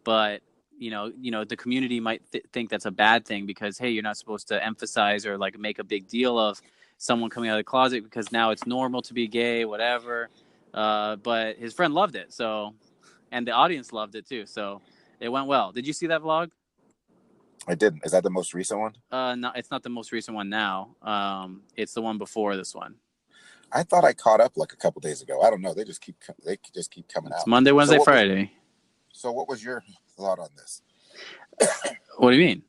but you know the community might think that's a bad thing because, hey, you're not supposed to emphasize or like make a big deal of someone coming out of the closet because now it's normal to be gay, whatever. But his friend loved it, so, and the audience loved it too, so it went well. Did you see that vlog? I didn't. Is that the most recent one? No, it's not the most recent one now. It's the one before this one. I thought I caught up like a couple days ago. I don't know. They just keep coming out. It's Monday, Wednesday, Friday. So what was your thought on this? What do you mean?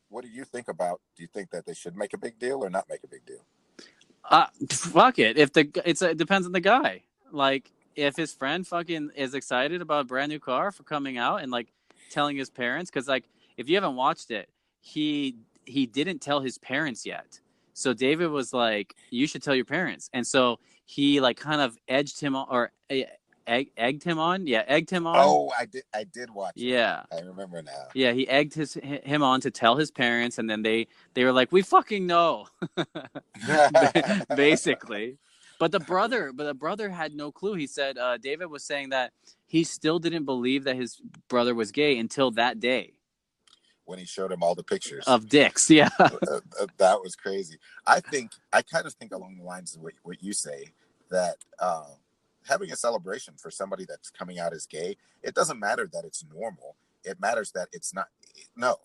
What do you think about? Do you think that they should make a big deal or not make a big deal? Fuck it. If it depends on the guy. Like, if his friend fucking is excited about a brand new car for coming out and like telling his parents, because like if you haven't watched it, he didn't tell his parents yet. So David was like, "You should tell your parents," and so he like kind of edged him on, or egged him on. Yeah, egged him on. Oh, I did watch it. Yeah, I remember now. Yeah, he egged him on to tell his parents, and then they were like, "We fucking know," basically. But the brother had no clue. He said David was saying that he still didn't believe that his brother was gay until that day. When he showed him all the pictures of dicks, yeah. That was crazy. I kind of think along the lines of what you say, that having a celebration for somebody that's coming out as gay, it doesn't matter that it's normal. It matters that it's not. No,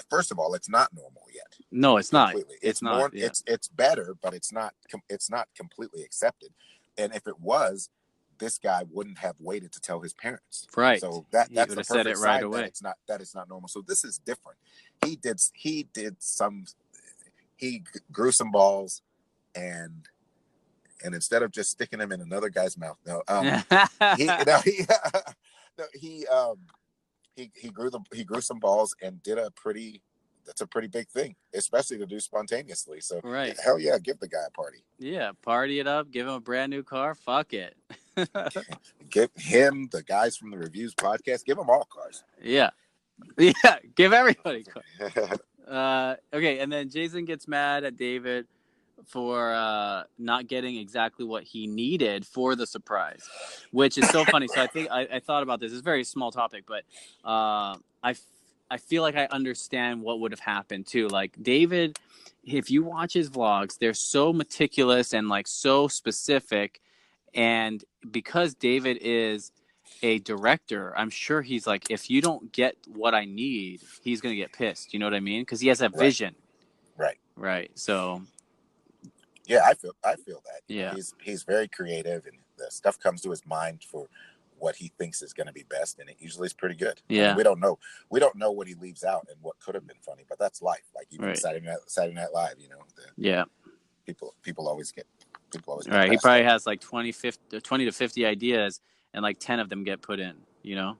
first of all, it's not normal yet. No, it's completely. It's not. More. Yeah. It's better, but it's not. It's not completely accepted. And if it was, this guy wouldn't have waited to tell his parents. Right. So that's the perfect said it right away. That it's not normal. So this is different. He grew some balls, and instead of just sticking them in another guy's mouth, he grew some balls and did that's a pretty big thing, especially to do spontaneously. So right. Hell yeah, give the guy a party. Yeah, party it up, give him a brand new car. Fuck it. Give him, the guys from the Reviews podcast, give them all cars. Yeah. Yeah, give everybody cars. Okay, and then Jason gets mad at David for not getting exactly what he needed for the surprise, which is so funny. So I think I thought about this. It's a very small topic, but I feel like I understand what would have happened too. Like David, if you watch his vlogs, they're so meticulous and like so specific. And because David is a director, I'm sure he's like, if you don't get what I need, he's going to get pissed. You know what I mean? Because he has that vision. Right. So. Yeah, I feel that. Yeah. He's very creative, and the stuff comes to his mind for what he thinks is going to be best, and it usually is pretty good. Yeah. I mean, we don't know what he leaves out and what could have been funny, but that's life. Like even right. Saturday Night Live, yeah. People always get right. He probably has like 20 to 50 ideas, and like 10 of them get put in. Yeah.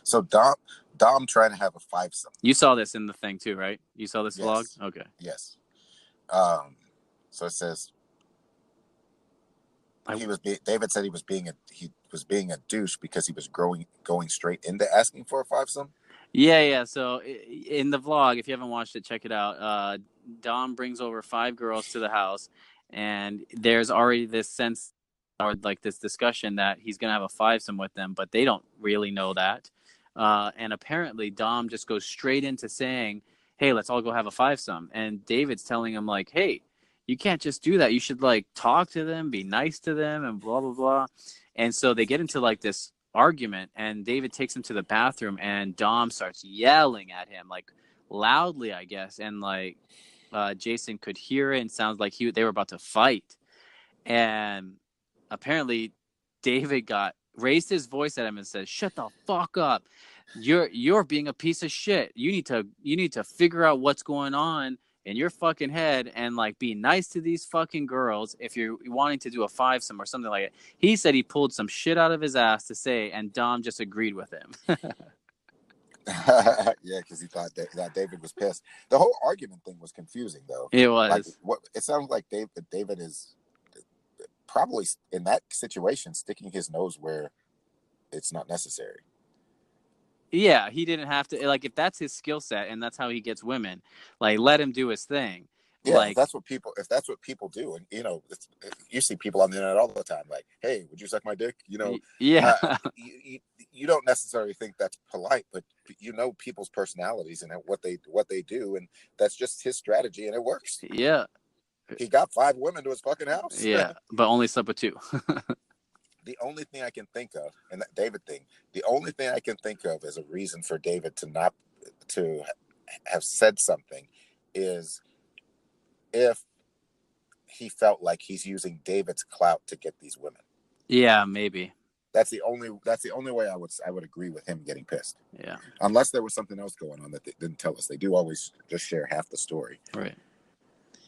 So Dom trying to have a fivesome. You saw this in the thing too, right? You saw this vlog? Okay. Yes. So it says David said he was being a douche because he was going straight into asking for a fivesome. Yeah. So in the vlog, if you haven't watched it, check it out. Dom brings over 5 girls to the house, and there's already this sense or like this discussion that he's gonna have a fivesome with them, but they don't really know that. And apparently, Dom just goes straight into saying, "Hey, let's all go have a fivesome," and David's telling him like, "Hey, you can't just do that. You should like talk to them, be nice to them, and blah, blah, blah." And so they get into like this argument, and David takes him to the bathroom, and Dom starts yelling at him like loudly, I guess. And like Jason could hear it, and sounds like they were about to fight. And apparently David raised his voice at him and said, "Shut the fuck up. You're being a piece of shit. You need to figure out what's going on in your fucking head and like be nice to these fucking girls if you're wanting to do a fivesome or something like it." He said he pulled some shit out of his ass to say, and Dom just agreed with him. Yeah, because he thought that David was pissed. The whole argument thing was confusing, though. It was. Like, it sounds like David is probably in that situation sticking his nose where it's not necessary. Yeah, he didn't have to. Like, if that's his skill set and that's how he gets women, like, let him do his thing. Yeah, like, if that's what people do, and you see people on the internet all the time, like, "Hey, would you suck my dick?" Yeah. You don't necessarily think that's polite, but people's personalities and what they do, and that's just his strategy, and it works. Yeah. He got 5 women to his fucking house. Yeah, but only slept with 2. the only thing I can think of, and that David thing, the only thing I can think of as a reason for David to have said something is if he felt like he's using David's clout to get these women. Yeah, maybe. That's the only way I would agree with him getting pissed. Yeah. Unless there was something else going on that they didn't tell us. They do always just share half the story. Right.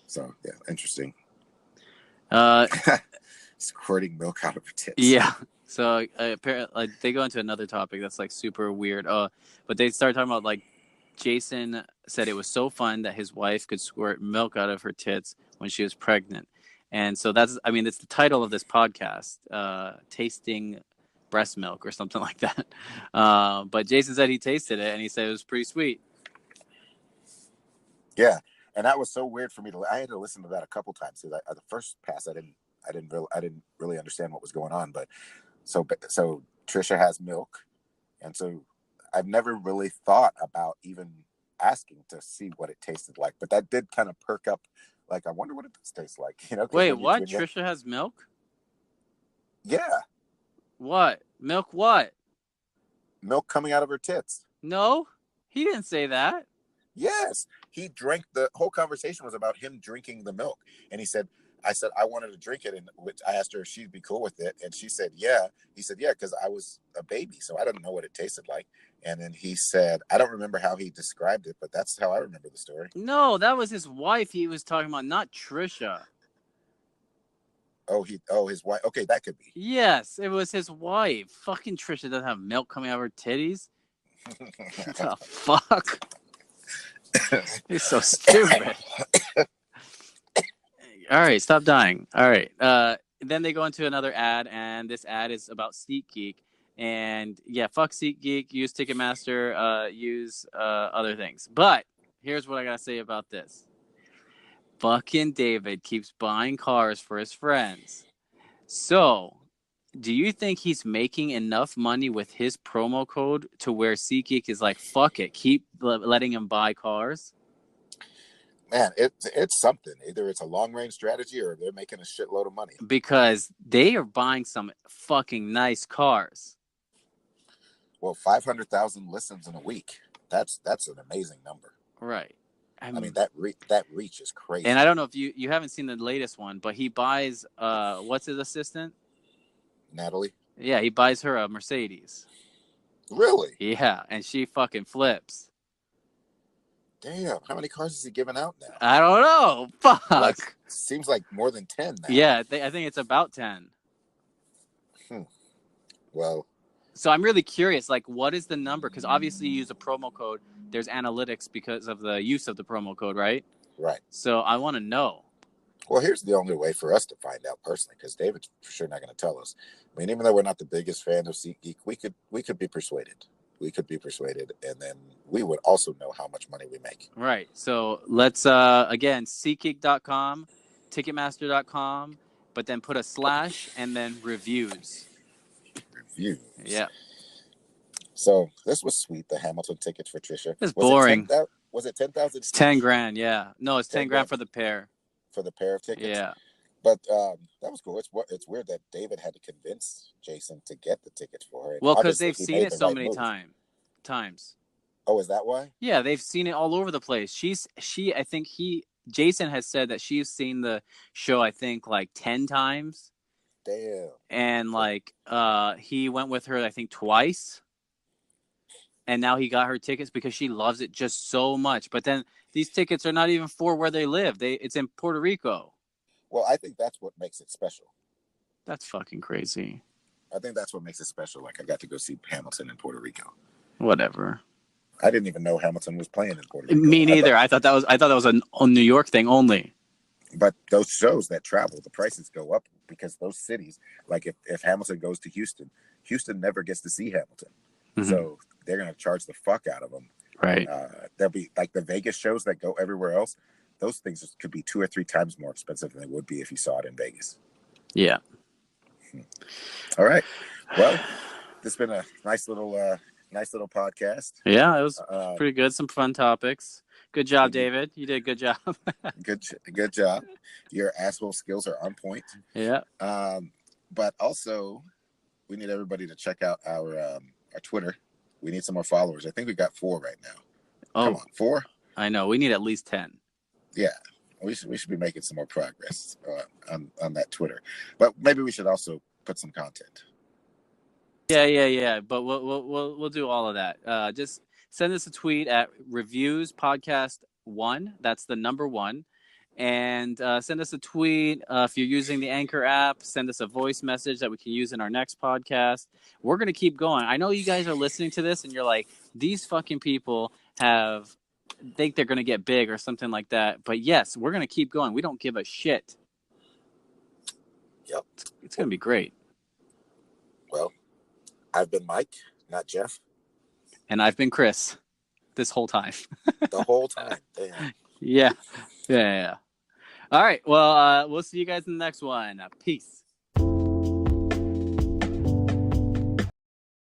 So yeah, interesting. Uh, Squirting milk out of her tits. Yeah. So apparently, they go into another topic that's like super weird. But they start talking about like Jason said it was so fun that his wife could squirt milk out of her tits when she was pregnant. And so it's the title of this podcast, Tasting Breast Milk or something like that. But Jason said he tasted it and he said it was pretty sweet. Yeah. And that was so weird for me I had to listen to that a couple times. So the first pass, I didn't really understand what was going on. But so Trisha has milk. And so I've never really thought about even asking to see what it tasted like, but that did kind of perk up. Like, I wonder what it does taste like. Wait, what? Trisha has milk? Yeah. What? Milk what? Milk coming out of her tits. No, he didn't say that. Yes. He drank, the whole conversation was about him drinking the milk. And I said, I wanted to drink it. And I asked her if she'd be cool with it. And she said, yeah. He said, yeah, because I was a baby. So I didn't know what it tasted like. And then he said, I don't remember how he described it, but that's how I remember the story. No, that was his wife he was talking about, not Trisha. His wife. Okay, that could be. Yes, it was his wife. Fucking Trisha doesn't have milk coming out of her titties. What the fuck? He's so stupid. All right, stop dying. All right. Then they go into another ad, and this ad is about SeatGeek. And yeah, fuck SeatGeek. Use Ticketmaster. Use other things. But here's what I gotta say about this. Fucking David keeps buying cars for his friends. So, do you think he's making enough money with his promo code to where SeatGeek is like, fuck it, keep letting him buy cars? Man, it's something. Either it's a long-range strategy or they're making a shitload of money. Because they are buying some fucking nice cars. Well, 500,000 listens in a week. That's an amazing number. Right. I mean that reach is crazy. And I don't know if you haven't seen the latest one, but he buys what's his assistant? Natalie? Yeah, he buys her a Mercedes. Really? Yeah, and she fucking flips. Damn, how many cars is he giving out now? I don't know. Fuck. Seems like more than 10 now. Yeah, I think it's about 10. Well. So I'm really curious, like, what is the number? Because obviously you use a promo code. There's analytics because of the use of the promo code, right? Right. So I want to know. Well, here's the only way for us to find out personally, because David's for sure not going to tell us. I mean, even though we're not the biggest fan of SeatGeek, we could be persuaded. We could be persuaded, and then we would also know how much money we make. Right. So let's, again, SeatGeek.com, Ticketmaster.com, but then put a / and then reviews. Reviews. Yeah. So this was sweet, the Hamilton tickets for Trisha. It's boring. Was it 10,000? It's 10 grand, yeah. No, it's 10 grand for the pair. For the pair of tickets? Yeah. But that was cool. It's weird that David had to convince Jason to get the tickets for her. Well, because they've seen it so many times. Oh, is that why? Yeah, they've seen it all over the place. Jason has said that she's seen the show, I think, like 10 times. Damn. And he went with her, I think, twice. And now he got her tickets because she loves it just so much. But then these tickets are not even for where they live. It's in Puerto Rico. Well, I think that's what makes it special. That's fucking crazy. I think that's what makes it special. Like, I got to go see Hamilton in Puerto Rico. Whatever. I didn't even know Hamilton was playing in Puerto Rico. Me neither. I thought that was a New York thing only. But those shows that travel, the prices go up because those cities, like if Hamilton goes to Houston never gets to see Hamilton. Mm-hmm. So they're going to charge the fuck out of them. Right. There'll be like the Vegas shows that go everywhere else. Those things could be 2 or 3 times more expensive than they would be if you saw it in Vegas. Yeah. All right. Well, this has been a nice little podcast. Yeah, it was pretty good. Some fun topics. Good job, David. You did a good job. Good job. Your asshole skills are on point. Yeah. But also, everybody to check out our Twitter. We need some more followers. I think we got 4 right now. Oh, come on, 4. I know. We need at least 10. Yeah, we should be making some more progress on that Twitter. But maybe we should also put some content. Yeah. But we'll do all of that. Just send us a tweet at Reviews Podcast 1. That's the number 1. And send us a tweet. If you're using the Anchor app, send us a voice message that we can use in our next podcast. We're going to keep going. I know you guys are listening to this and you're like, these fucking people think they're going to get big or something like that. But yes, we're going to keep going. We don't give a shit. Yep. It's going to be great. Well, I've been Mike, not Jeff. And I've been Chris this whole time. The whole time. Damn. Yeah. All right. Well, we'll see you guys in the next one. Peace.